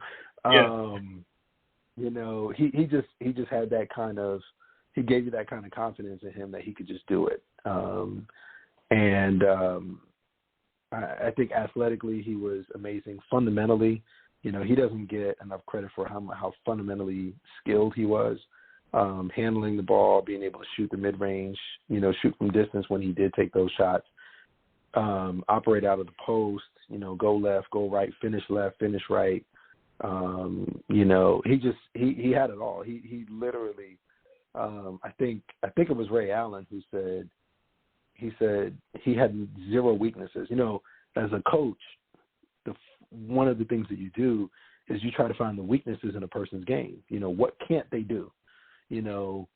you know, he just had that kind of, he gave you that kind of confidence in him that he could just do it. I think athletically he was amazing. Fundamentally, you know, he doesn't get enough credit for how fundamentally skilled he was. Handling the ball, being able to shoot the mid-range, you know, shoot from distance when he did take those shots, operate out of the post, you know, go left, go right, finish left, finish right. You know, he had it all. He literally, I think it was Ray Allen who said, he said he had zero weaknesses. You know, as a coach, one of the things that you do is you try to find the weaknesses in a person's game. You know, what can't they do? You know,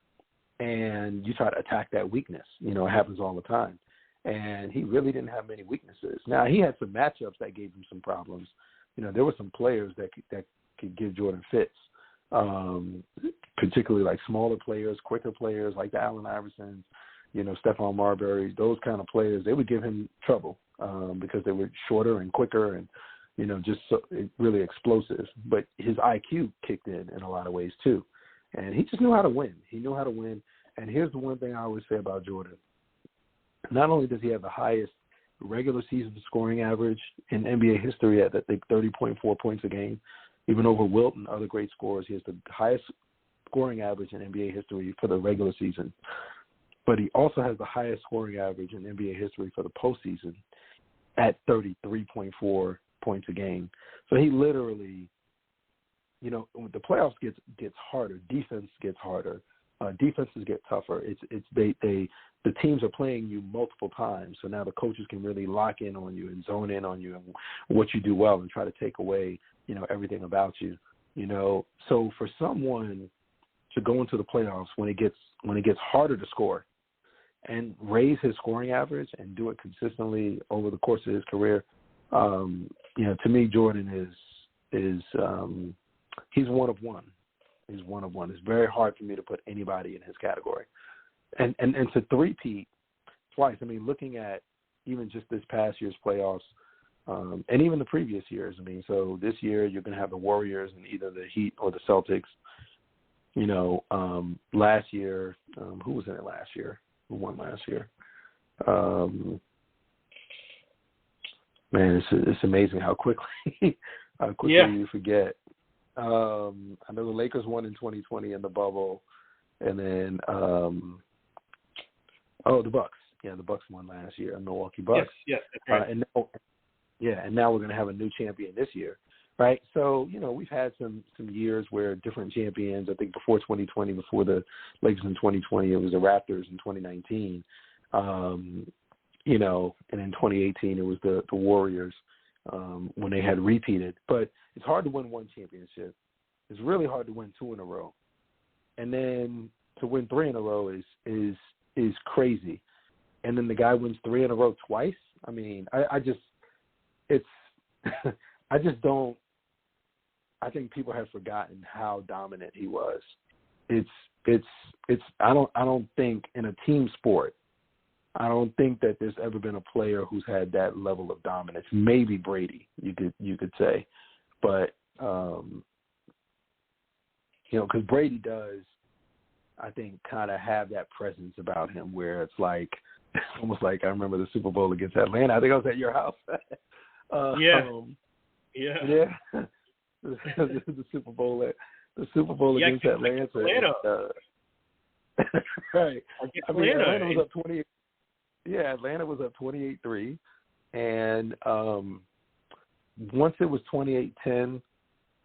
and you try to attack that weakness. You know, it happens all the time. And he really didn't have many weaknesses. Now, he had some matchups that gave him some problems. You know, there were some players that could give Jordan fits, particularly like smaller players, quicker players like the Allen Iversons, you know, Stephon Marbury, those kind of players. They would give him trouble because they were shorter and quicker and, you know, just really explosive. But his IQ kicked in a lot of ways too. And he just knew how to win. He knew how to win. And here's the one thing I always say about Jordan. Not only does he have the highest regular season scoring average in NBA history at, I think, 30.4 points a game, even over Wilt and other great scorers, he has the highest scoring average in NBA history for the regular season. But he also has the highest scoring average in NBA history for the postseason at 33.4 points a game. So he literally, you know, when the playoffs gets harder, defense gets harder, defenses get tougher. The teams are playing you multiple times, so now the coaches can really lock in on you and zone in on you and what you do well and try to take away, you know, everything about you. You know, so for someone to go into the playoffs when it gets harder to score and raise his scoring average and do it consistently over the course of his career, you know, to me, Jordan is he's one of one. He's one of one. It's very hard for me to put anybody in his category. And to three-peat twice, I mean, looking at even just this past year's playoffs and even the previous years, I mean, so this year you're going to have the Warriors and either the Heat or the Celtics. You know, last year, who was in it last year? Who won last year? Man, it's amazing how quickly you forget. I know the Lakers won in 2020 in the bubble, and then the Bucks. Yeah, the Bucks won last year, the Milwaukee Bucks. Yes, that's right. And now we're going to have a new champion this year, right? So, you know, we've had some years where different champions. I think before 2020, before the Lakers in 2020, it was the Raptors in 2019. You know, and in 2018 it was the Warriors when they had repeated. But it's hard to win one championship. It's really hard to win two in a row, and then to win three in a row is crazy. And then the guy wins three in a row twice. I mean, I just don't. I think people have forgotten how dominant he was. I don't think in a team sport, I don't think that there's ever been a player who's had that level of dominance. Maybe Brady, you could say, but you know, because Brady does, I think, kind of have that presence about him where it's like, almost like I remember the Super Bowl against Atlanta. I think I was at your house. Yeah. the Super Bowl against Atlanta. Right. I mean, Atlanta was up 28. Yeah, Atlanta was up 28-3, and once it was 28-10,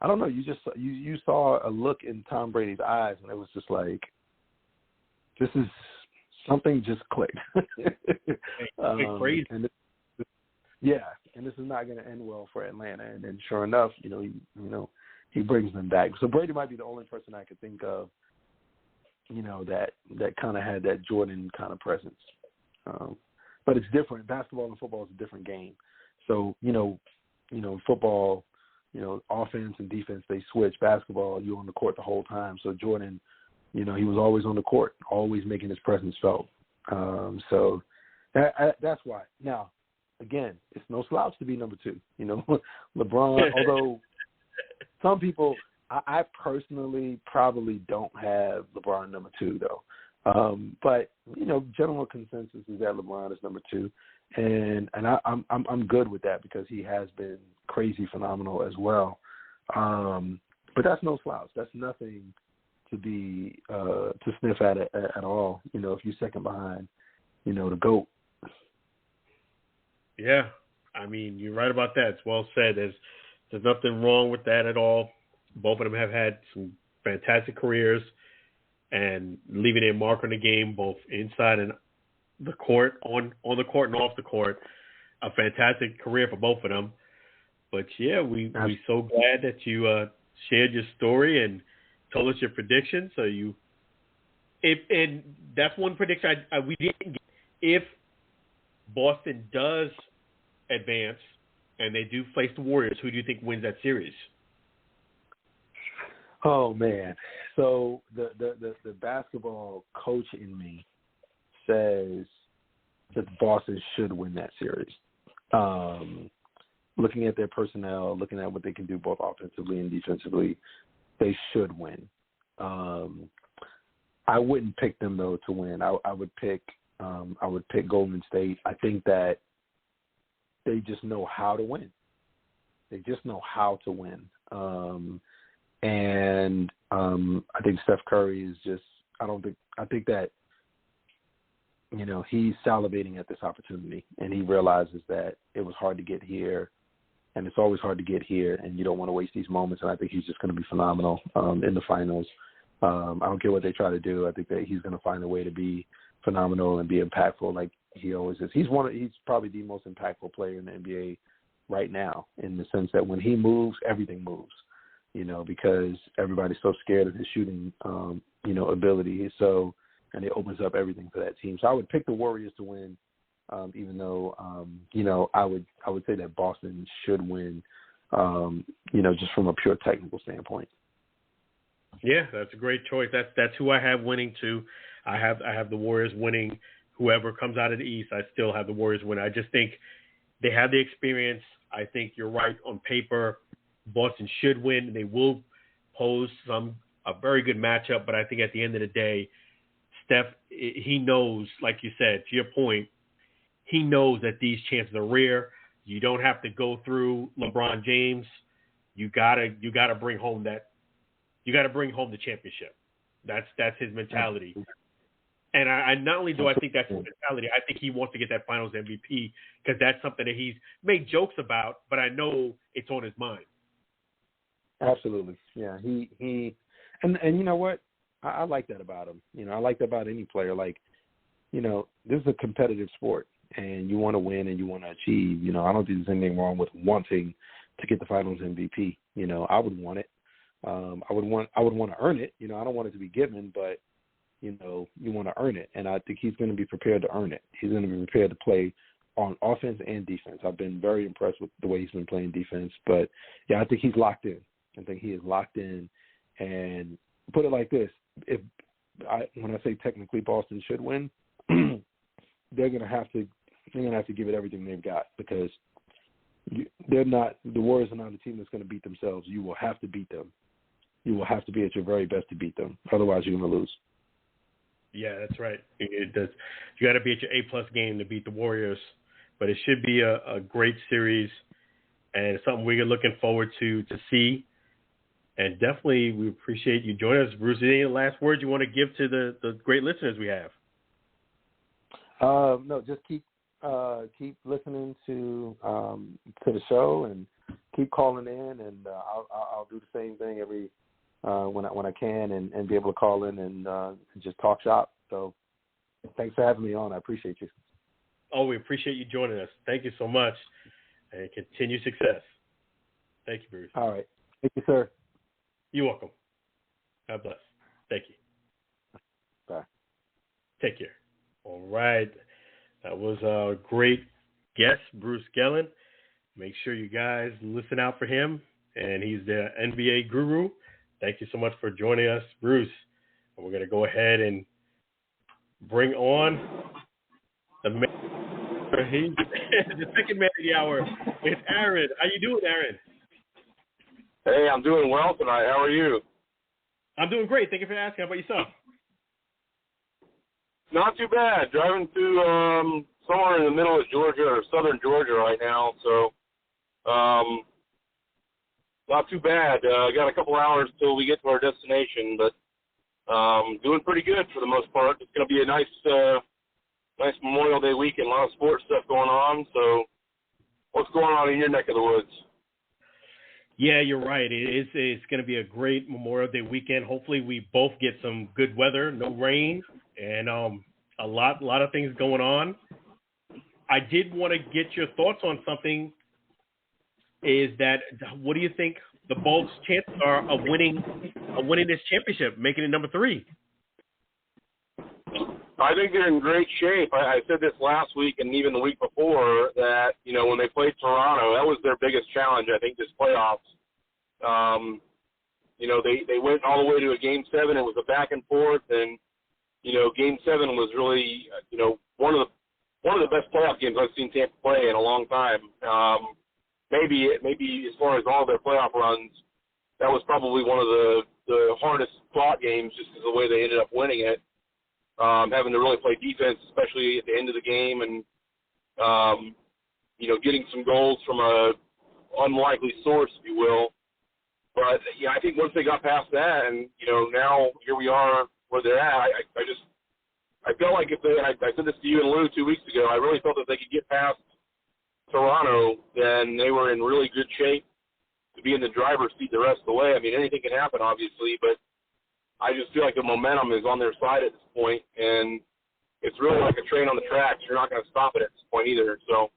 I don't know. You saw a look in Tom Brady's eyes, and it was just like, this is something just clicked. Crazy. And this is not going to end well for Atlanta. And then, sure enough, he brings them back. So Brady might be the only person I could think of, that kind of had that Jordan kind of presence. But it's different. Basketball and football is a different game. So, football, offense and defense, they switch. Basketball, you're on the court the whole time. So Jordan, he was always on the court, always making his presence felt. So that's why. Now, again, it's no slouch to be number two. LeBron, although some people, I personally probably don't have LeBron number two, though. But general consensus is that LeBron is number two, and I'm good with that because he has been crazy phenomenal as well. But that's no slouch. That's nothing to be to sniff at all. If you're second behind, the GOAT. Yeah, I mean, you're right about that. It's well said. There's nothing wrong with that at all. Both of them have had some fantastic careers and leaving a mark on the game both inside and the court, on the court and off the court. A fantastic career for both of them. But yeah, we're so glad that you shared your story and told us your predictions. So and that's one prediction we didn't get. If Boston does advance and they do face the Warriors, who do you think wins that series? Oh man! So the basketball coach in me says that Boston should win that series. Looking at their personnel, looking at what they can do both offensively and defensively, they should win. I wouldn't pick them though to win. I would pick Golden State. I think that they just know how to win. They just know how to win. And I think Steph Curry is just. I think that he's salivating at this opportunity, and he realizes that it was hard to get here. And it's always hard to get here, and you don't want to waste these moments. And I think he's just going to be phenomenal in the finals. I don't care what they try to do. I think that he's going to find a way to be phenomenal and be impactful like he always is. He's probably the most impactful player in the NBA right now, in the sense that when he moves, everything moves, because everybody's so scared of his shooting, ability. So, and it opens up everything for that team. So I would pick the Warriors to win. Even though, I would say that Boston should win, just from a pure technical standpoint. Yeah, that's a great choice. That's who I have winning too. I have the Warriors winning. Whoever comes out of the East, I still have the Warriors winning. I just think they have the experience. I think you're right on paper. Boston should win. They will pose a very good matchup, but I think at the end of the day, Steph, he knows, like you said, to your point, he knows that these chances are rare. You don't have to go through LeBron James. You gotta bring home the championship. That's his mentality. And I not only do I think that's his mentality, I think he wants to get that Finals MVP, because that's something that he's made jokes about, but I know it's on his mind. Absolutely, yeah. He and you know what? I like that about him. I like that about any player. Like, this is a competitive sport, and you want to win and you want to achieve. I don't think there's anything wrong with wanting to get the Finals MVP. I would want it. I would want to earn it. I don't want it to be given, but you want to earn it, and I think he's going to be prepared to earn it. He's going to be prepared to play on offense and defense. I've been very impressed with the way he's been playing defense, but yeah, I think he's locked in. I think he is locked in, and put it like this: when I say technically Boston should win, they're going to have to give it everything they've got, because the Warriors are not a team that's going to beat themselves. You will have to beat them. You will have to be at your very best to beat them. Otherwise, you're going to lose. Yeah, that's right. It does. You got to be at your A+ game to beat the Warriors. But it should be a great series, and it's something we're looking forward to see. And definitely, we appreciate you joining us. Bruce, any last words you want to give to the great listeners we have? No, just keep listening to the show, and keep calling in, and I'll do the same thing every when I can, and be able to call in and just talk shop. So thanks for having me on. I appreciate you. Oh, we appreciate you joining us. Thank you so much, and continue success. Thank you, Bruce. All right. Thank you, sir. You're welcome. God bless. Thank you. Bye. Take care. All right. That was a great guest, Bruce Gelin. Make sure you guys listen out for him, and he's the NBA guru. Thank you so much for joining us, Bruce. And we're going to go ahead and bring on the second man of the hour. It's Aaron. How you doing, Aaron? Hey, I'm doing well tonight. How are you? I'm doing great. Thank you for asking. How about yourself? Not too bad. Driving through somewhere in the middle of Georgia or southern Georgia right now, so not too bad. Got a couple hours till we get to our destination, but doing pretty good for the most part. It's going to be a nice Memorial Day weekend. A lot of sports stuff going on. So, what's going on in your neck of the woods? Yeah, you're right. It's going to be a great Memorial Day weekend. Hopefully, we both get some good weather, no rain, and a lot of things going on. I did want to get your thoughts on something. Is that what do you think the Bulls' chances are of winning this championship, making it number 3? I think they're in great shape. I said this last week and even the week before that, when they played Toronto, that was their biggest challenge, I think, this playoffs. They went all the way to a Game 7. It was a back and forth, and, Game 7 was really, one of the best playoff games I've seen Tampa play in a long time. Maybe as far as all their playoff runs, that was probably one of the hardest fought games just because of the way they ended up winning it. Having to really play defense, especially at the end of the game, and getting some goals from a unlikely source, if you will. But yeah, I think once they got past that, and now here we are where they're at. I felt like I said this to you and Lou 2 weeks ago. I really felt that they could get past Toronto, then they were in really good shape to be in the driver's seat the rest of the way. I mean, anything can happen, obviously, but I just feel like the momentum is on their side at this point, and it's really like a train on the tracks. You're not going to stop it at this point either. So,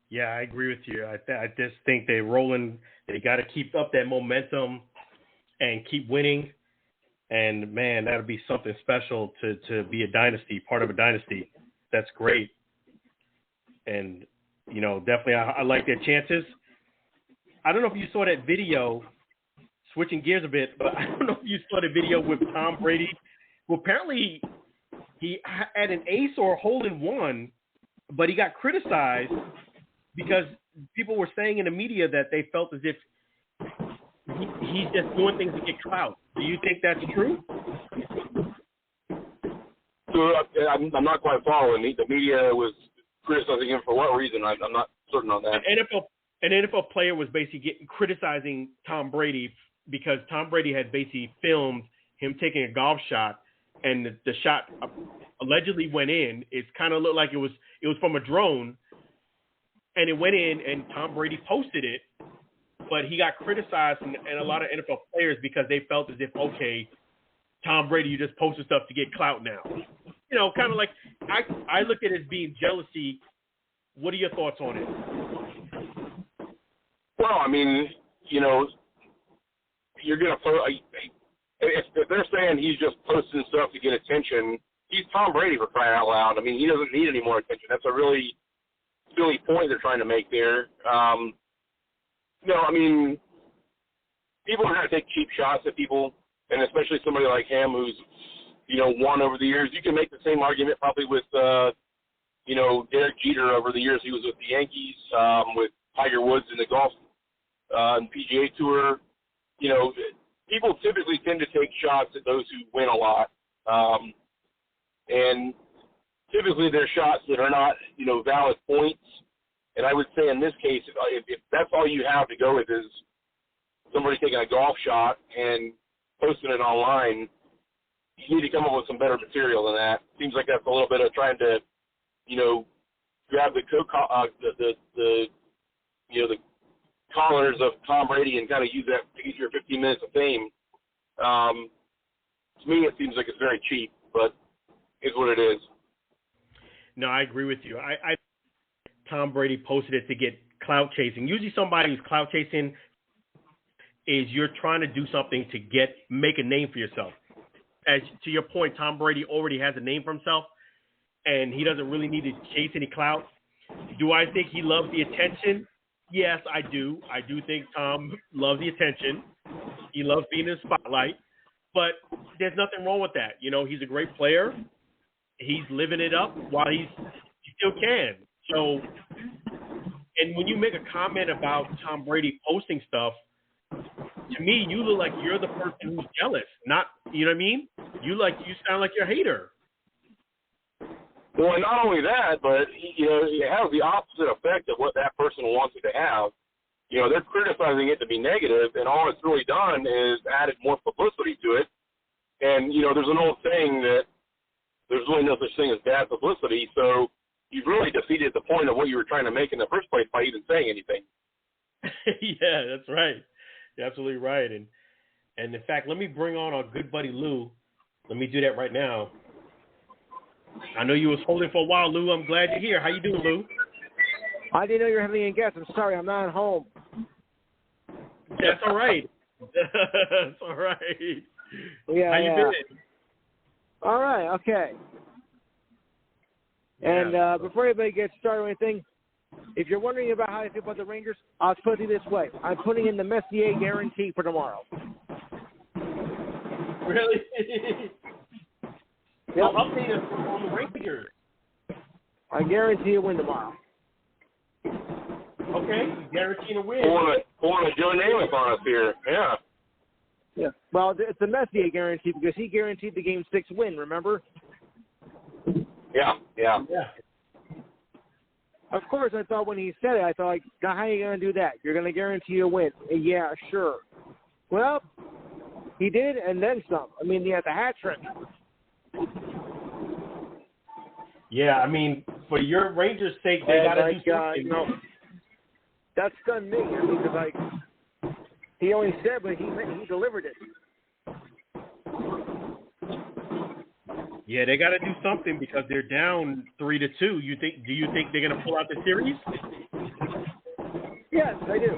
yeah, I agree with you. I just think they're rolling. They got to keep up that momentum and keep winning. And man, that'll be something special to be a dynasty, part of a dynasty. That's great. And definitely, I like their chances. I don't know if you saw that video. Switching gears a bit, but I don't know if you saw the video with Tom Brady. Well, apparently he had an ace or a hole-in-one, but he got criticized because people were saying in the media that they felt as if he's just doing things to get clout. Do you think that's true? So I'm not quite following. The media was criticizing him for what reason? I'm not certain on that. An NFL player was basically criticizing Tom Brady because Tom Brady had basically filmed him taking a golf shot, and the shot allegedly went in. It kind of looked like it was from a drone, and it went in, and Tom Brady posted it, but he got criticized and a lot of NFL players because they felt as if, okay, Tom Brady, you just posted stuff to get clout now. Kind of like I look at it as being jealousy. What are your thoughts on it? Well, I mean, you're going to if they're saying he's just posting stuff to get attention, he's Tom Brady, for crying out loud. I mean, he doesn't need any more attention. That's a really silly point they're trying to make there. I mean, people are going to take cheap shots at people, and especially somebody like him who's, won over the years. You can make the same argument probably with, Derek Jeter over the years. He was with the Yankees, with Tiger Woods in the golf and PGA Tour. People typically tend to take shots at those who win a lot. And typically they're shots that are not, valid points. And I would say in this case, if that's all you have to go with is somebody taking a golf shot and posting it online, you need to come up with some better material than that. Seems like that's a little bit of trying to, grab the collars of Tom Brady and kind of use that to get your 15 minutes of fame. To me, it seems like it's very cheap, but it's what it is. No, I agree with you. I Tom Brady posted it to get clout chasing. Usually somebody who's clout chasing is you're trying to do something to make a name for yourself. As to your point, Tom Brady already has a name for himself, and he doesn't really need to chase any clout. Do I think he loves the attention? Yes, I do. I do think Tom loves the attention. He loves being in the spotlight, but there's nothing wrong with that. He's a great player. He's living it up while he still can. So, and when you make a comment about Tom Brady posting stuff, to me, you look like you're the person who's jealous. Not, you know what I mean? You sound like you're a hater. Well, and not only that, but, it has the opposite effect of what that person wants it to have. They're criticizing it to be negative, and all it's really done is added more publicity to it. And, there's an old saying that there's really no such thing as bad publicity, so you've really defeated the point of what you were trying to make in the first place by even saying anything. Yeah, that's right. You're absolutely right. And in fact, let me bring on our good buddy Lou. Let me do that right now. I know you was holding for a while, Lou. I'm glad you're here. How you doing, Lou? I didn't know you were having a guest. I'm sorry, I'm not at home. That's all right. That's all right. Yeah, How you been? All right, okay. And before anybody gets started or anything, if you're wondering about how I feel about the Rangers, I'll put it this way. I'm putting in the Messier guarantee for tomorrow. Really? Yep. So update us on the Rangers. I guarantee a win tomorrow. Okay, guaranteeing a win. Pulling a Joe Namath on us here. Yeah. Yeah. Well, it's the Messier guarantee because he guaranteed the Game 6 win, remember? Yeah. Of course, I thought when he said it, I thought, like, now how are you going to do that? You're going to guarantee a win. Yeah, sure. Well, he did, and then some. I mean, he had the hat trick. Yeah, I mean, for your Rangers' sake, they got to do something. You know, that stunned me. I mean, because, like, he only said, but he delivered it. Yeah, they got to do something because they're down 3-2. Do you think they're going to pull out the series? Yes, I do.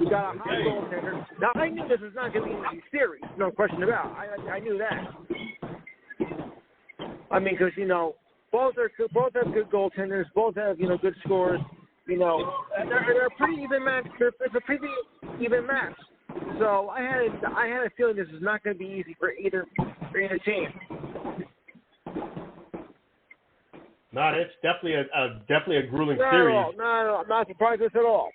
You got a high goaltender. Now, I knew this was not going to be an easy series. No question about it. I knew that. I mean, because, you know, both have good goaltenders. Both have, you know, good scores. You know, they're a pretty even match. It's a pretty even match. So I had a feeling this is not going to be easy for either team. No, it's definitely a grueling Not series. at all. No, I'm not surprised at this at all.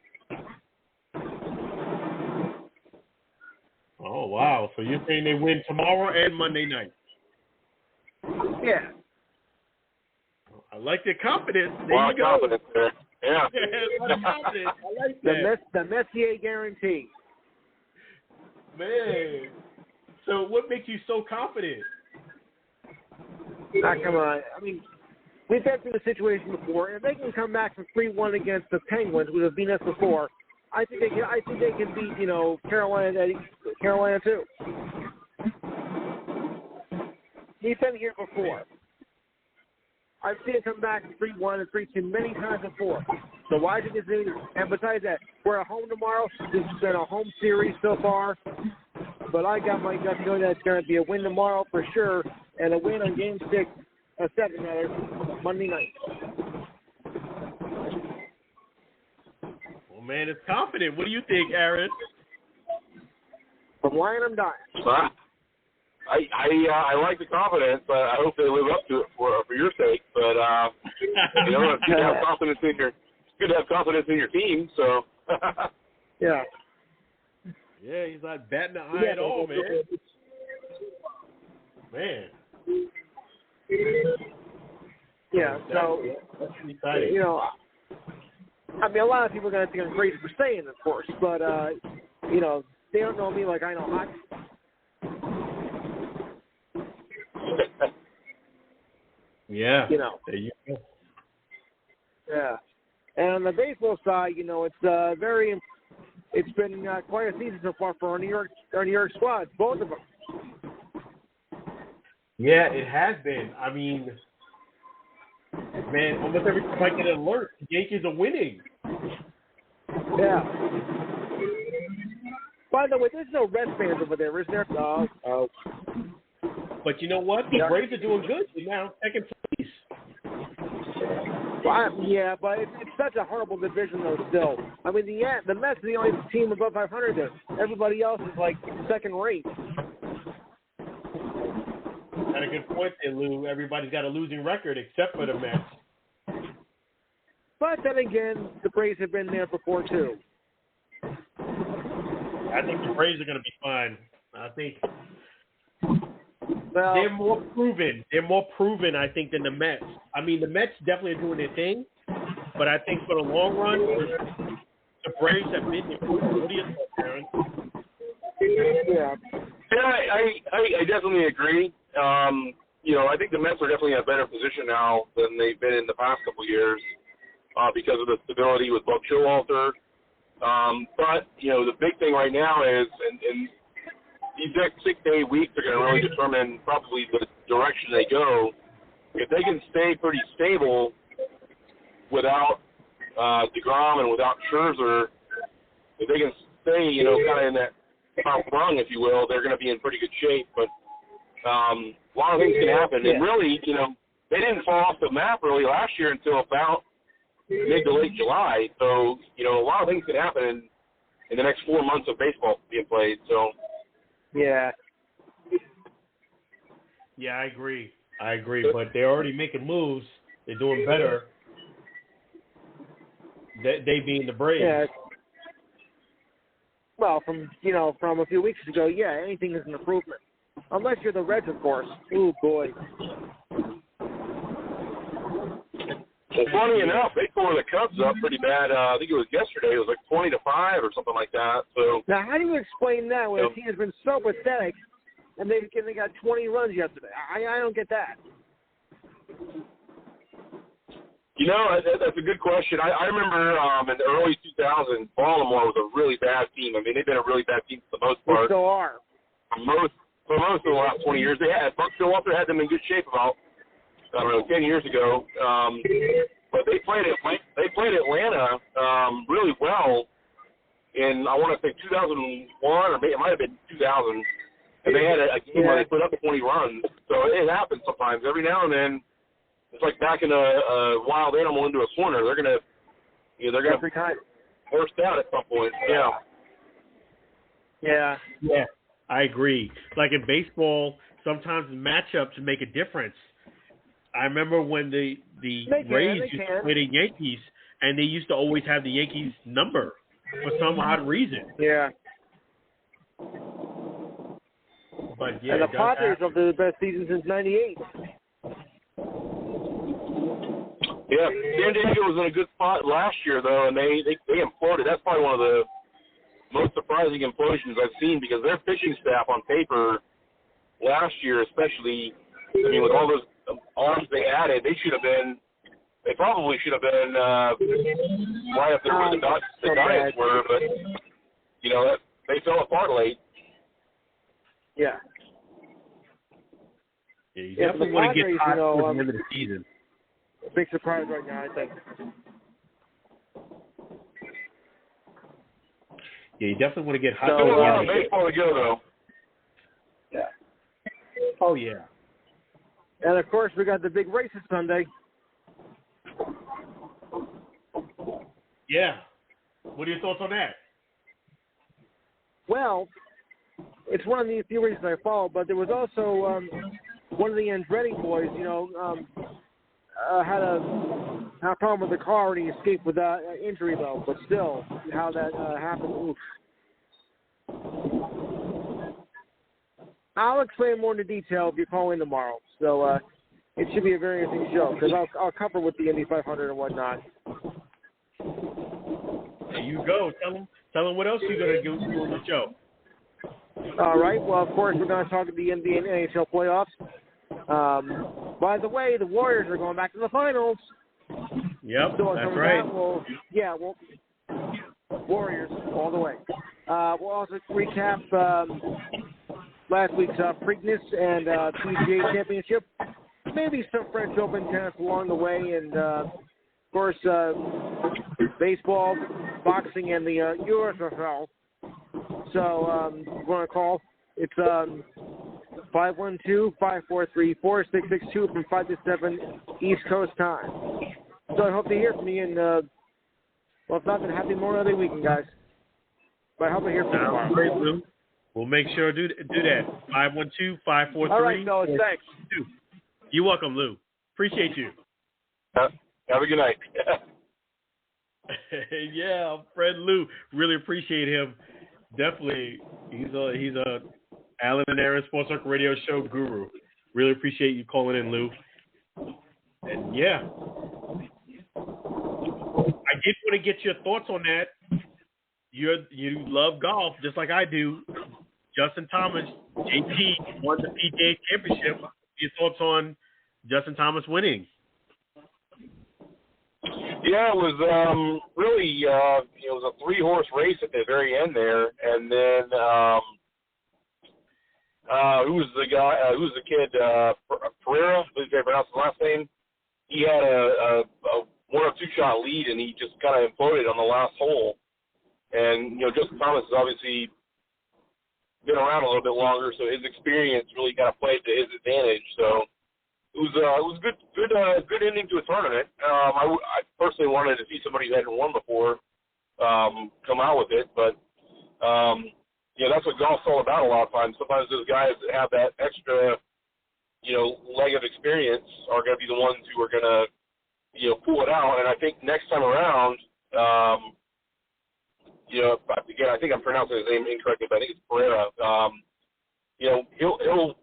Oh wow! So you're saying they win tomorrow and Monday night? Yeah. I like their confidence. A lot of confidence there. Yeah. A lot of confidence. I like that. The Messier guarantee. Man. So what makes you so confident? Come on. I mean, we've been through the situation before. If they can come back from 3-1 against the Penguins, who have beaten us before, I think they can beat, you know, Carolina too. He's been here before. I've seen him come back from 3-1 and 3-2 many times before. So why did this do? And besides that, we're at home tomorrow. This has been a home series so far. But I got my gut feeling that it's going to be a win tomorrow for sure, and a win on Game 7 Monday night. Well, man, it's confident. What do you think, Aaron? From lying, I'm dying. I like the confidence. I hope they live up to it for your sake. But you know, it's good to have confidence in your team. So yeah. Yeah, he's not batting an eye at all, man. Man. Yeah, so, that's exciting. You know, I mean, a lot of people are going to think I'm crazy for saying it, of course, but, you know, they don't know me like I know hockey. Yeah. You know. There you go. Yeah. And on the baseball side, you know, it's it's been quite a season so far for our New York squads, both of them. Yeah, it has been. I mean, man, almost every time I get an alert, the Yankees are winning. Yeah. By the way, there's no Red fans over there, is there? No. Oh. But you know what? The Braves are doing good. They're now second place. Well, yeah, but it's such a horrible division, though, still. I mean, the Mets are the only team above 500 there. Everybody else is, like, second rate. Got a good point there, Lou. Everybody's got a losing record except for the Mets. But then again, the Braves have been there before, too. I think the Braves are going to be fine. I think well, they're more proven. They're more proven, I think, than the Mets. I mean, the Mets definitely are doing their thing, but I think for the long run, the Braves have been there. What do you think, Aaron? Yeah. I definitely agree. You know, I think the Mets are definitely in a better position now than they've been in the past couple of years because of the stability with Buck Showalter. But, you know, the big thing right now is, and these next 6 to 8 weeks are going to really determine probably the direction they go. if they can stay pretty stable without DeGrom and without Scherzer, if they can stay, kind of in that top rung, if you will, they're going to be in pretty good shape. But a lot of things can happen. Yeah. And really, they didn't fall off the map really last year until about mid to late July. So, a lot of things can happen in the next 4 months of baseball being played. So, yeah. Yeah, I agree. But they're already making moves. They're doing better. They being the Braves. Yeah. Well, from a few weeks ago, yeah, anything is an improvement. Unless you're the Reds, of course. Ooh, boy. Well, funny enough, they tore the Cubs up pretty bad. I think it was yesterday. It was like 20-5 or something like that. So now, how do you explain that when the team has been so pathetic and they got 20 runs yesterday? I don't get that. That's a good question. I remember in the early 2000s, Baltimore was a really bad team. I mean, they've been a really bad team for the most part. They still are. For most of the last 20 years, they had Buck Showalter had them in good shape about 10 years ago. But they played Atlanta really well in, I want to say 2001, or it might have been 2000. And they had a game where they put up 20 runs. So it happens sometimes. Every now and then, it's like backing a wild animal into a corner. They're gonna burst out at some point. Yeah. Yeah. Yeah, I agree. Like in baseball, sometimes matchups make a difference. I remember when the Rays used to play the Yankees, and they used to always have the Yankees number for some odd reason. Yeah. But yeah, and the Padres have the best season since '98. Yeah, San Diego was in a good spot last year, though, and they imploded. That's probably one of the most surprising implosions I've seen because their pitching staff on paper last year, especially, I mean, with all those arms they added, they probably should have been right up there where the Giants were, but, they fell apart late. Yeah. Yeah, you definitely want to get hot towards the end of the season. Big surprise right now, I think. Yeah, you definitely want to get hot. Still a lot of baseball to go, though. Yeah. Oh, yeah. And, of course, we got the big races Sunday. Yeah. What are your thoughts on that? Well, it's one of the few races I follow, but there was also one of the Andretti boys, had a problem with the car and he escaped without injury, though. But still, how that happened, oof. I'll explain more in detail if you call in tomorrow. So it should be a very interesting show because I'll cover with the Indy 500 and whatnot. There you go. Tell them what else you're going to do on the show. All right. Well, of course, we're going to talk about the NBA and NHL playoffs. By the way, the Warriors are going back to the finals. Yep, so that's right. Warriors all the way. We'll also recap last week's Preakness and PGA Championship. Maybe some French Open tennis along the way, and of course, baseball, boxing, and the USFL. So, we're going to call. It's 512-543-4662 from 5 to 7 East Coast time. So I hope to hear from you, and if not, then happy Memorial Day weekend, guys. But I hope to hear from you tomorrow. Great, Lou. We'll make sure to do that. 512-543. All right, fellas, thanks. You're welcome, Lou. Appreciate you. Have a good night. Yeah, friend Lou. Really appreciate him. Definitely, he's a Alan and Aaron Sports Talk Radio Show guru. Really appreciate you calling in, Lou. And yeah, I did want to get your thoughts on that. You love golf just like I do. Justin Thomas, JT won the PGA Championship. Your thoughts on Justin Thomas winning? Yeah, it was really it was a 3-horse race at the very end there, and then who was the guy? Who was the kid? Pereira, I believe I pronounced his last name. He had a 1 or 2 shot lead, and he just kind of imploded on the last hole. And Justin Thomas has obviously been around a little bit longer, so his experience really kind of played to his advantage. So it was a good ending to a tournament. I personally wanted to see somebody who hadn't won before come out with it, but that's what golf's all about a lot of times. Sometimes those guys that have that extra leg of experience are going to be the ones who are going to pull it out. And I think next time around, again, I think I'm pronouncing his name incorrectly, but I think it's Pereira. He'll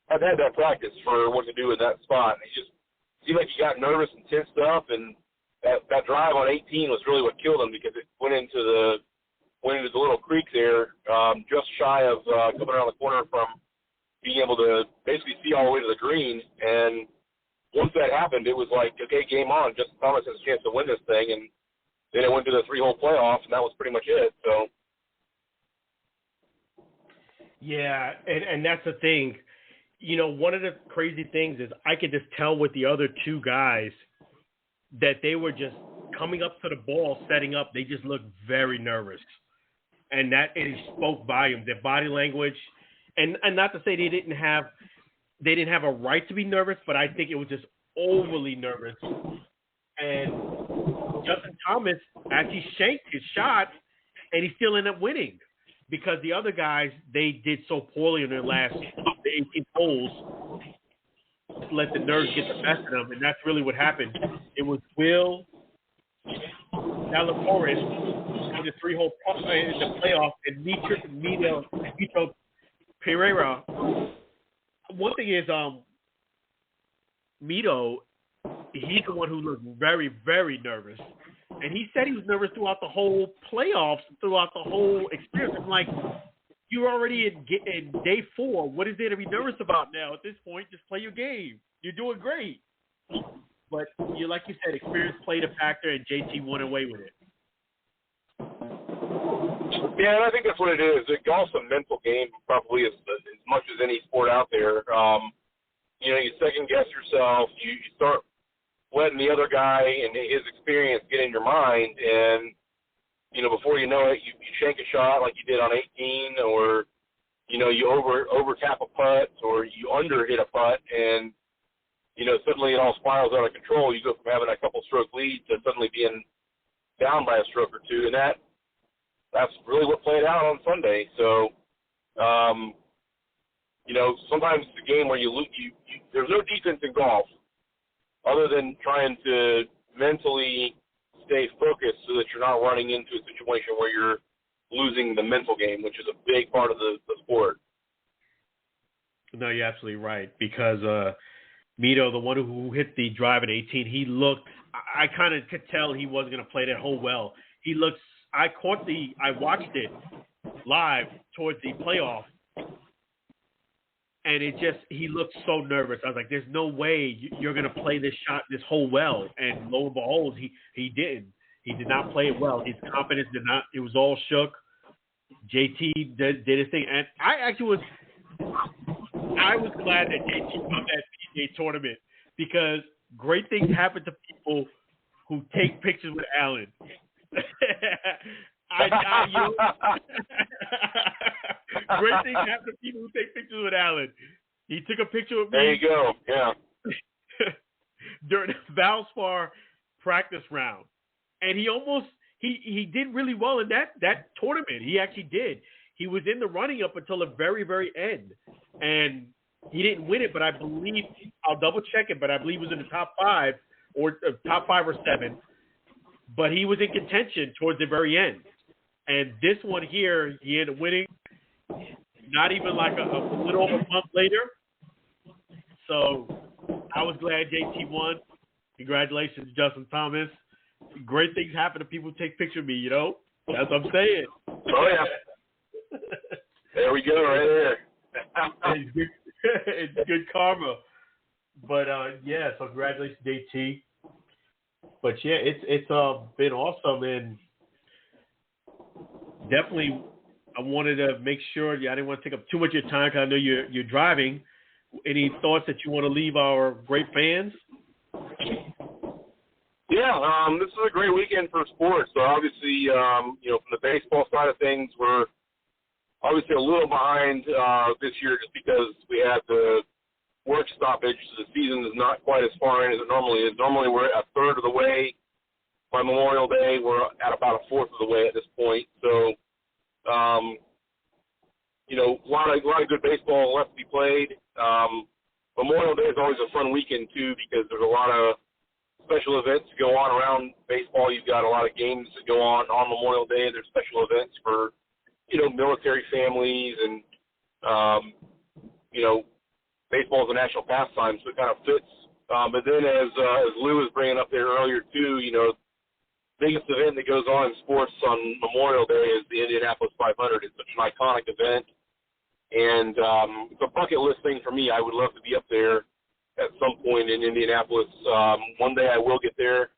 have had that practice for what to do in that spot. He just seemed like he got nervous and tensed up, and that drive on 18 was really what killed him, because it went into the little creek there, just shy of coming around the corner from being able to basically see all the way to the green. And once that happened, it was like, okay, game on. Justin Thomas has a chance to win this thing, and then it went to the 3-hole playoff, and that was pretty much it. So, yeah, and that's the thing. One of the crazy things is I could just tell with the other 2 guys that they were just coming up to the ball, setting up. They just looked very nervous, and it spoke volumes. Their body language, and not to say they didn't have a right to be nervous, but I think it was just overly nervous. And Justin Thomas actually shanked his shot, and he still ended up winning, because the other guys, they did so poorly in their last 18 holes, let the nerves get the best of them, and that's really what happened. It was Will Zalatoris in the 3-hole in the playoff, and Mito Pereira. One thing is, Mito, he's the one who looked very, very nervous. And he said he was nervous throughout the whole playoffs, throughout the whole experience. I'm like, you're already in day 4. What is there to be nervous about now? At this point, just play your game. You're doing great. But like you said, experience played a factor, and JT won away with it. Yeah, and I think that's what it is. Golf's a mental game, probably as much as any sport out there. You second guess yourself. You start letting the other guy and his experience get in your mind, and before you know it, you shank a shot like you did on 18, or you over tap a putt, or you under hit a putt, and suddenly it all spirals out of control. You go from having a couple stroke lead to suddenly being down by a stroke or 2, and that's really what played out on Sunday. So, sometimes it's a game where you there's no defense in golf other than trying to mentally stay focused so that you're not running into a situation where you're losing the mental game, which is a big part of the sport. No, you're absolutely right, because Mito, the one who hit the drive at 18, he looked – I kind of could tell he wasn't going to play that hole well. He looks – I watched it live towards the playoff, and he looked so nervous. I was like, there's no way you're going to play this hole well. And lo and behold, he didn't. He did not play it well. His confidence did not – it was all shook. JT did his thing. And I was glad that JT won that PGA tournament, because great things happen to people who take pictures with Alan. Great things happen to people who take pictures with Alan. He took a picture with me. There you go. Yeah. During the Valspar practice round, and he did really well in that tournament. He actually did. He was in the running up until the very, very end, and he didn't win it. But I believe, I'll double check it, but I believe he was in the top 5 or 7. But he was in contention towards the very end. And this one here, he ended up winning, not even like a little over a month later. So I was glad JT won. Congratulations, Justin Thomas. Great things happen to people who take pictures of me, That's what I'm saying. Oh, yeah. There we go, right there. It's good karma. But, so congratulations, JT. But, yeah, it's been awesome, and definitely I wanted to make sure. I didn't want to take up too much of your time because I know you're driving. Any thoughts that you want to leave our great fans? Yeah, this is a great weekend for sports. So obviously, from the baseball side of things, we're obviously a little behind this year just because we had the work stoppage. So the season is not quite as far in as it normally is. Normally we're a third of the way by Memorial Day. We're at about a fourth of the way at this point. So, a lot of good baseball left to be played. Memorial Day is always a fun weekend too because there's a lot of special events to go on around baseball. You've got a lot of games that go on Memorial Day. There's special events for military families, and, baseball is a national pastime, so it kind of fits. But then as Lou was bringing up there earlier, too, biggest event that goes on in sports on Memorial Day is the Indianapolis 500. It's such an iconic event, and it's a bucket list thing for me. I would love to be up there at some point in Indianapolis. One day I will get there.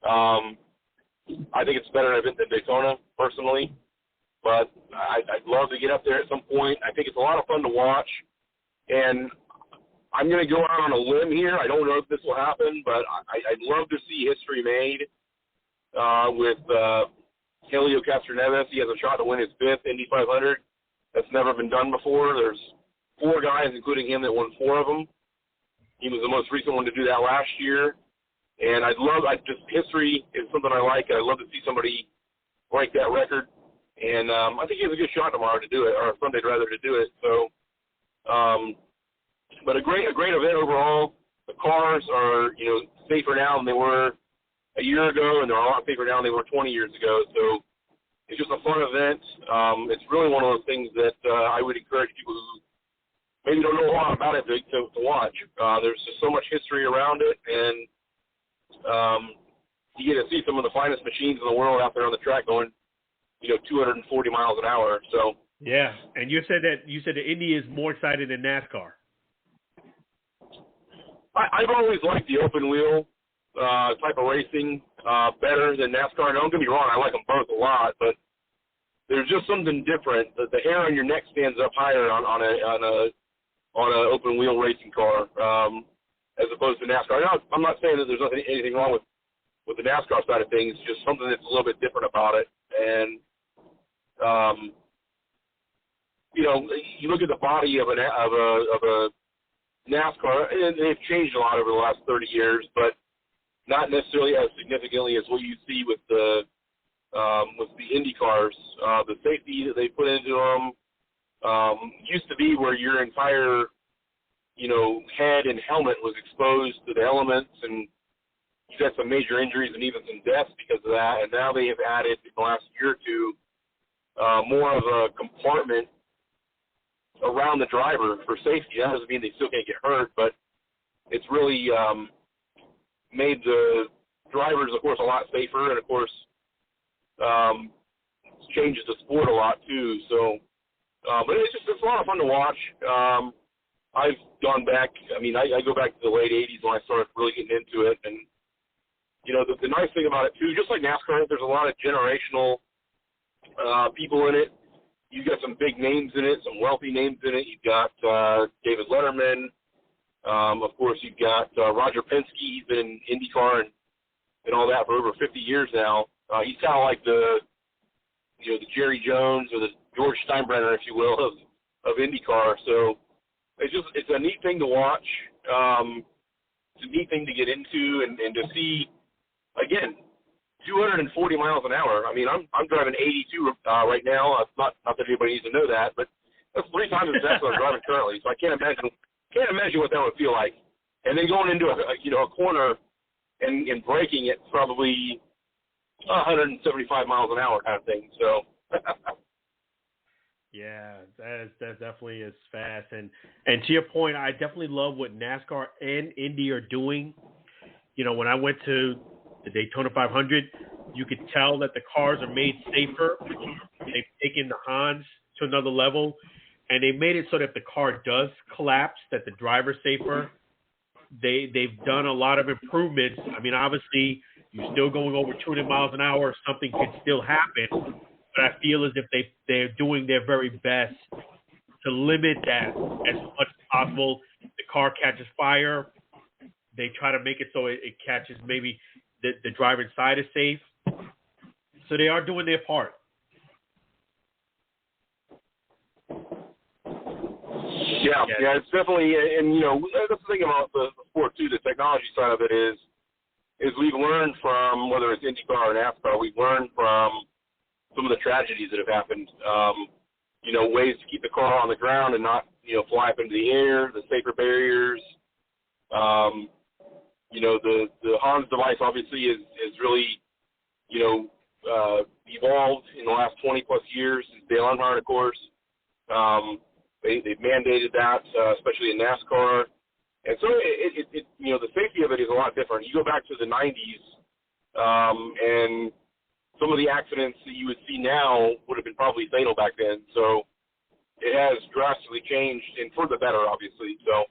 I think it's a better event than Daytona, personally. But I'd love to get up there at some point. I think it's a lot of fun to watch. And I'm going to go out on a limb here. I don't know if this will happen, but I'd love to see history made with Helio Castroneves. He has a shot to win his 5th Indy 500. That's never been done before. There's 4 guys, including him, that won 4 of them. He was the most recent one to do that last year. And history is something I like. I'd love to see somebody break that record. And I think he has a good shot tomorrow to do it, or Sunday rather, to do it. So, but a great event overall. The cars are, safer now than they were a year ago, and they're a lot safer now than they were 20 years ago. So it's just a fun event. It's really one of those things that I would encourage people who maybe don't know a lot about it to watch. There's just so much history around it, and you get to see some of the finest machines in the world out there on the track going 240 miles an hour. So yeah, and you said the Indy is more exciting than NASCAR. I've always liked the open wheel type of racing better than NASCAR. Don't get me wrong, I like them both a lot, but there's just something different. The hair on your neck stands up higher on a open wheel racing car as opposed to NASCAR. I'm not saying that there's anything wrong with the NASCAR side of things. Just something that's a little bit different about it. And you look at the body of a NASCAR, and they've changed a lot over the last 30 years, but not necessarily as significantly as what you see with the Indy cars. The safety that they put into them used to be where your entire head and helmet was exposed to the elements, and you had some major injuries and even some deaths because of that. And now they have added, in the last year or two, more of a compartment around the driver for safety. That doesn't mean they still can't get hurt, but it's really made the drivers, of course, a lot safer, and of course, changes the sport a lot too. So, but it's a lot of fun to watch. I've gone back. I go back to the late '80s when I started really getting into it, and the nice thing about it too, just like NASCAR, there's a lot of generational people in it. You've got some big names in it, some wealthy names in it. You've got David Letterman. Of course, you've got Roger Penske. He's been in IndyCar and all that for over 50 years now. He's kind of like the Jerry Jones or the George Steinbrenner, if you will, of IndyCar. So it's a neat thing to watch. It's a neat thing to get into and to see, again, 240 miles an hour. I'm driving 82 right now. Not that anybody needs to know that, but that's 3 times as fast as I'm driving currently. So I can't imagine what that would feel like. And then going into a corner and braking at probably 175 miles an hour kind of thing. So. Yeah, that definitely is fast. And to your point, I definitely love what NASCAR and Indy are doing. When I went to the Daytona 500, you could tell that the cars are made safer. They've taken the Hans to another level, and they made it so that if the car does collapse, that the driver's safer. They've done a lot of improvements. Obviously, you're still going over 200 miles an hour. Something could still happen. but I feel as if they're doing their very best to limit that as much as possible. The car catches fire, they try to make it so it catches maybe the driver inside is safe. So they are doing their part. Yeah, it's definitely, and that's the thing about the sport too. The technology side of it is we've learned from, whether it's IndyCar or NASCAR, we've learned from some of the tragedies that have happened. Ways to keep the car on the ground and not fly up into the air, the safer barriers. The Hans device obviously is really evolved in the last 20 plus years since Dale Earnhardt, of course. They've mandated that, especially in NASCAR. And so the safety of it is a lot different. You go back to the 90s, and some of the accidents that you would see now would have been probably fatal back then. So it has drastically changed, and for the better, obviously. So.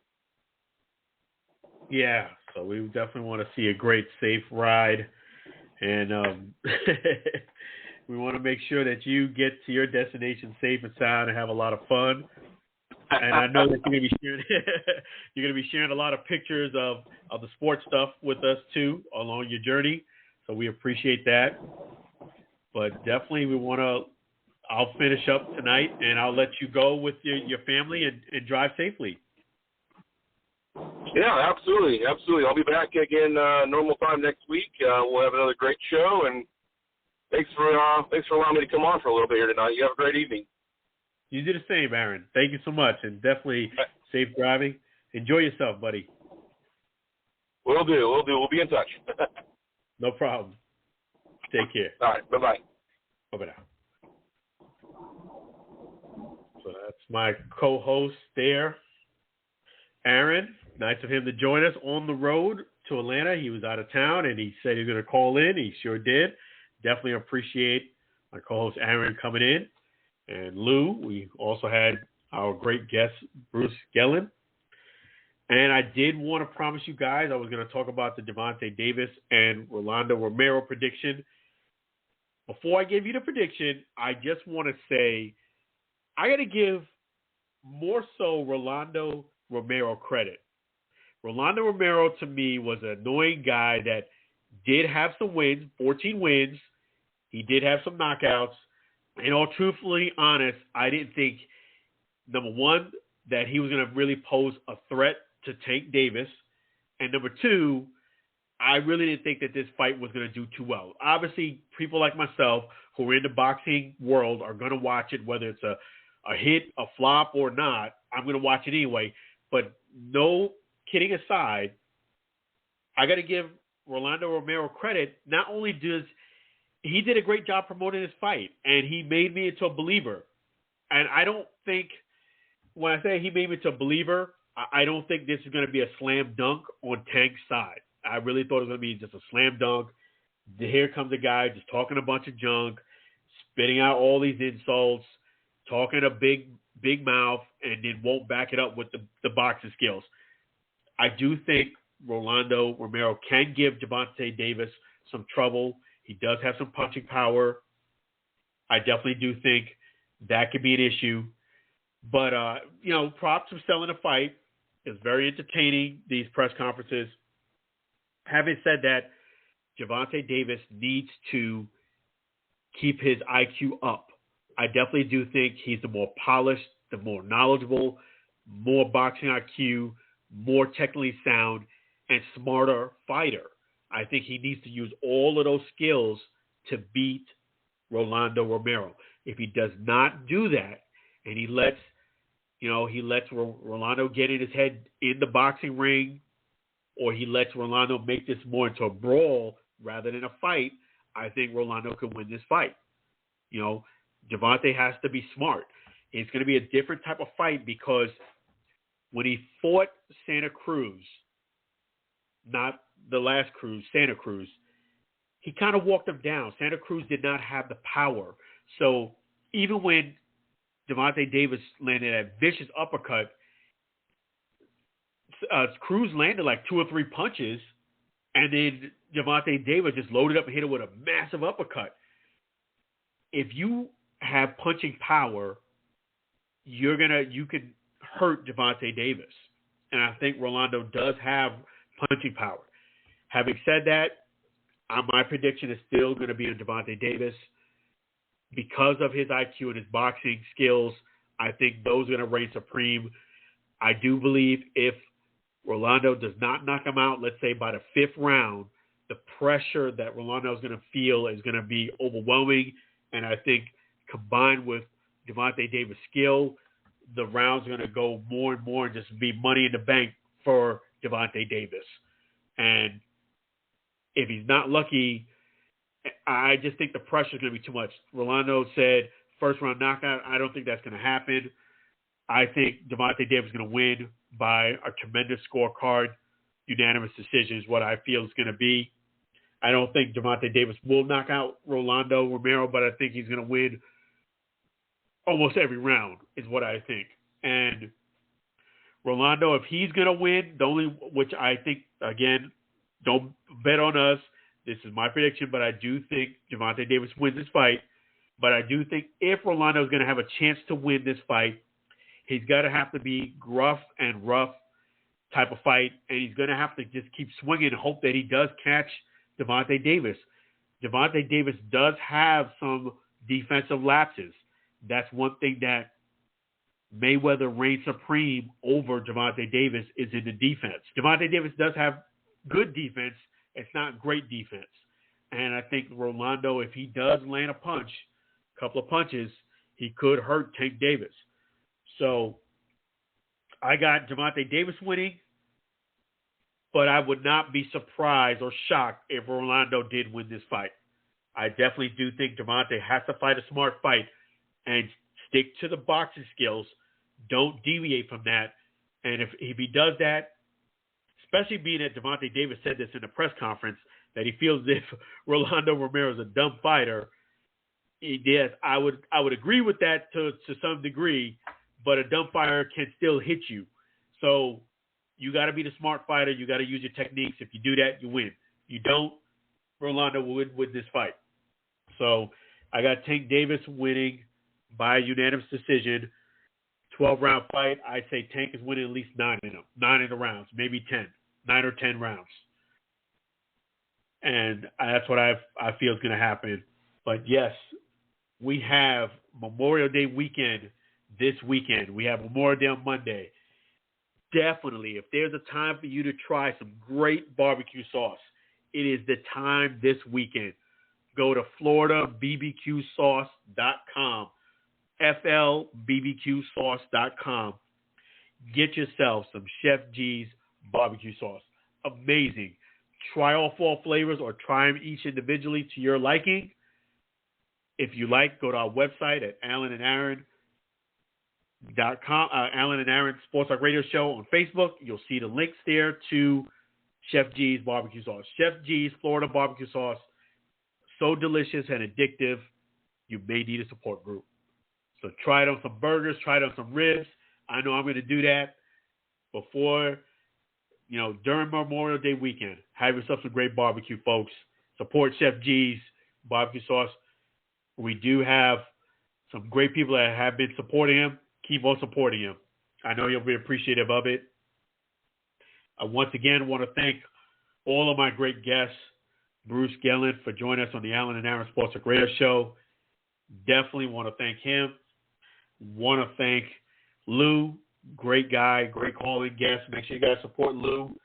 Yeah, so we definitely want to see a great, safe ride. And we want to make sure that you get to your destination safe and sound and have a lot of fun. And I know that you're going to be sharing a lot of pictures of the sports stuff with us too along your journey. So we appreciate that. But definitely I'll finish up tonight and I'll let you go with your family and drive safely. Yeah, absolutely. I'll be back again normal time next week. We'll have another great show, and thanks for allowing me to come on for a little bit here tonight. You have a great evening. You do the same, Aaron. Thank you so much, and definitely safe driving. Enjoy yourself, buddy. Will do. We'll be in touch. No problem. Take care. All right. Bye-bye. Bye-bye now. So that's my co-host there, Aaron. Nice of him to join us on the road to Atlanta. He was out of town, and he said he was going to call in. He sure did. Definitely appreciate my co-host Aaron coming in. And Lou, we also had our great guest, Bruce Gelin. And I did want to promise you guys I was going to talk about the Gervonta Davis and Rolando Romero prediction. Before I give you the prediction, I just want to say I got to give more so Rolando Romero credit. Rolando Romero, to me, was an annoying guy that did have some wins, 14 wins. He did have some knockouts. And all truthfully honest, I didn't think, number one, that he was going to really pose a threat to Tank Davis. And number two, I really didn't think that this fight was going to do too well. Obviously, people like myself who are in the boxing world are going to watch it, whether it's a hit, a flop, or not. I'm going to watch it anyway. But no kidding aside, I got to give Rolando Romero credit. Not only does he did a great job promoting this fight, and he made me into a believer. And I don't think, when I say he made me into a believer, I don't think this is going to be a slam dunk on Tank's side. I really thought it was going to be just a slam dunk. Here comes a guy just talking a bunch of junk, spitting out all these insults, talking a big mouth, and then won't back it up with the boxing skills. I do think Rolando Romero can give Gervonta Davis some trouble. He does have some punching power. I definitely do think that could be an issue. But, props for selling a fight. It's very entertaining, these press conferences. Having said that, Gervonta Davis needs to keep his IQ up. I definitely do think he's the more polished, the more knowledgeable, more boxing IQ, more technically sound, and smarter fighter. I think he needs to use all of those skills to beat Rolando Romero. If he does not do that, and he lets Rolando get in his head in the boxing ring, or he lets Rolando make this more into a brawl rather than a fight, I think Rolando could win this fight. Gervonta has to be smart. It's going to be a different type of fight because when he fought Santa Cruz, not the last Cruz, Santa Cruz, he kind of walked him down. Santa Cruz did not have the power. So even when Gervonta Davis landed a vicious uppercut, Cruz landed like 2 or 3 punches, and then Gervonta Davis just loaded up and hit him with a massive uppercut. if you have punching power, you can hurt Gervonta Davis. And I think Rolando does have punching power. Having said that, my prediction is still going to be on Gervonta Davis. Because of his IQ and his boxing skills, I think those are going to reign supreme. I do believe if Rolando does not knock him out, let's say by the 5th round, the pressure that Rolando is going to feel is going to be overwhelming. And I think combined with Gervonta Davis' skill, the rounds are going to go more and more and just be money in the bank for Gervonta Davis. And if he's not lucky, I just think the pressure is going to be too much. Rolando said first round knockout. I don't think that's going to happen. I think Gervonta Davis is going to win by a tremendous scorecard. Unanimous decision is what I feel is going to be. I don't think Gervonta Davis will knock out Rolando Romero, but I think he's going to win almost every round is what I think. And Rolando, if he's going to win, the only, which I think, again, don't bet on us. This is my prediction, but I do think Gervonta Davis wins this fight. But I do think if Rolando is going to have a chance to win this fight, he's got to have to be gruff and rough type of fight, and he's going to have to just keep swinging and hope that he does catch Gervonta Davis. Gervonta Davis does have some defensive lapses. That's one thing that Mayweather reigns supreme over Gervonta Davis is in the defense. Gervonta Davis does have good defense. It's not great defense. And I think Rolando, if he does land a couple of punches, he could hurt Tank Davis. So I got Gervonta Davis winning, but I would not be surprised or shocked if Rolando did win this fight. I definitely do think Gervonta has to fight a smart fight and stick to the boxing skills. Don't deviate from that. And if he does that, especially being that Gervonta Davis said this in the press conference, that he feels as if Rolando Romero is a dumb fighter. Yes, I would agree with that to some degree, but a dumb fighter can still hit you. So you got to be the smart fighter. You got to use your techniques. If you do that, you win. You don't, Rolando will win with this fight. So I got Tank Davis winning by unanimous decision. 12-round fight. I'd say Tank is winning at least 9 in them. 9 in the rounds, maybe 10. 9 or 10 rounds. And that's what I feel is going to happen. But, yes, we have Memorial Day weekend this weekend. We have Memorial Day on Monday. Definitely, if there's a time for you to try some great barbecue sauce, it is the time this weekend. Go to FloridaBBQSauce.com, FLBBQSauce.com. Get yourself some Chef G's barbecue sauce. Amazing. Try all 4 flavors or try them each individually to your liking. If you like, go to our website at AlanandAaron.com, Alan and Aaron Sports Talk Radio Show on Facebook. You'll see the links there to Chef G's barbecue sauce. Chef G's Florida barbecue sauce. So delicious and addictive, you may need a support group. So try it on some burgers, try it on some ribs. I know I'm going to do that before, during Memorial Day weekend. Have yourself some great barbecue, folks. Support Chef G's barbecue sauce. We do have some great people that have been supporting him. Keep on supporting him. I know you'll be appreciative of it. I once again want to thank all of my great guests, Bruce Gelin, for joining us on the Alan and Aaron Sports Talk Radio Show. Definitely want to thank him. Want to thank Lou. Great guy, great calling guest. Make sure you guys support Lou.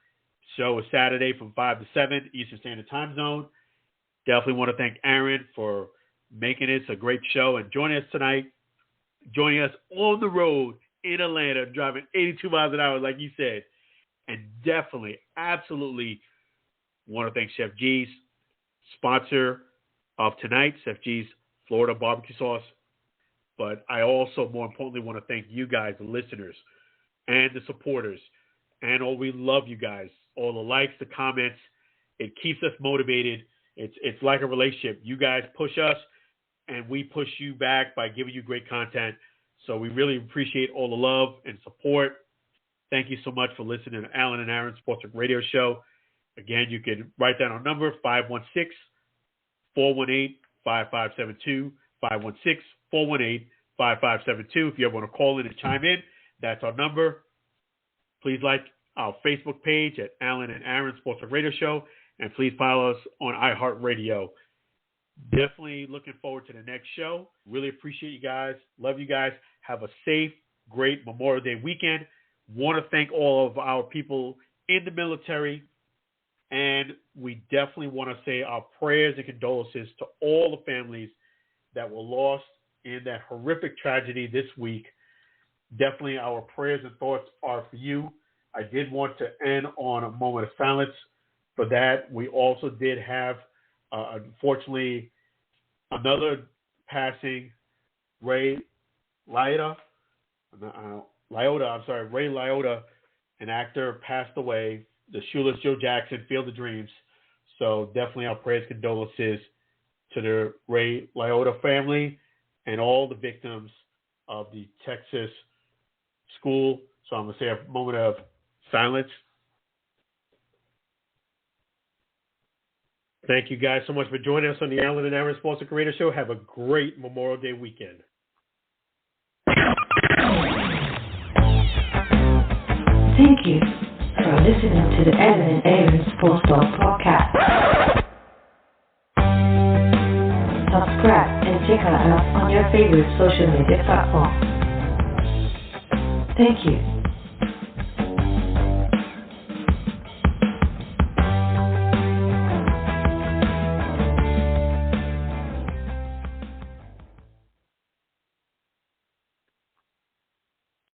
Show is Saturday from 5 to 7 Eastern Standard Time Zone. Definitely want to thank Aaron for making this a great show and joining us tonight. Joining us on the road in Atlanta, driving 82 miles an hour, like you said. And definitely, absolutely want to thank Chef G's, sponsor of tonight, Chef G's Florida barbecue sauce. But I also, more importantly, want to thank you guys, the listeners, and the supporters. And we love you guys. All the likes, the comments. It keeps us motivated. It's like a relationship. You guys push us, and we push you back by giving you great content. So we really appreciate all the love and support. Thank you so much for listening to Alan and Aaron Sports Talk Radio Show. Again, you can write down our number, 516-418-5572. 516-418-5572. If you ever want to call in and chime in, that's our number. Please like our Facebook page at Alan and Aaron Sports Talk Radio Show, and please follow us on iHeartRadio. Definitely looking forward to the next show. Really appreciate you guys. Love you guys. Have a safe, great Memorial Day weekend. Want to thank all of our people in the military, and we definitely want to say our prayers and condolences to all the families that were lost in that horrific tragedy this week. Definitely our prayers and thoughts are for you. I did want to end on a moment of silence for that. We also did have, unfortunately, another passing, Ray Liotta, an actor, passed away. The Shoeless Joe Jackson, Field of Dreams. So definitely our prayers, condolences to the Ray Liotta family and all the victims of the Texas school. So I'm going to say a moment of silence. Thank you guys so much for joining us on the Alan and Aaron Sports Talk Radio Show. Have a great Memorial Day weekend. Thank you for listening to the Alan and Aaron Sports Talk Podcast. Subscribe and check us out on your favorite social media platform. Thank you.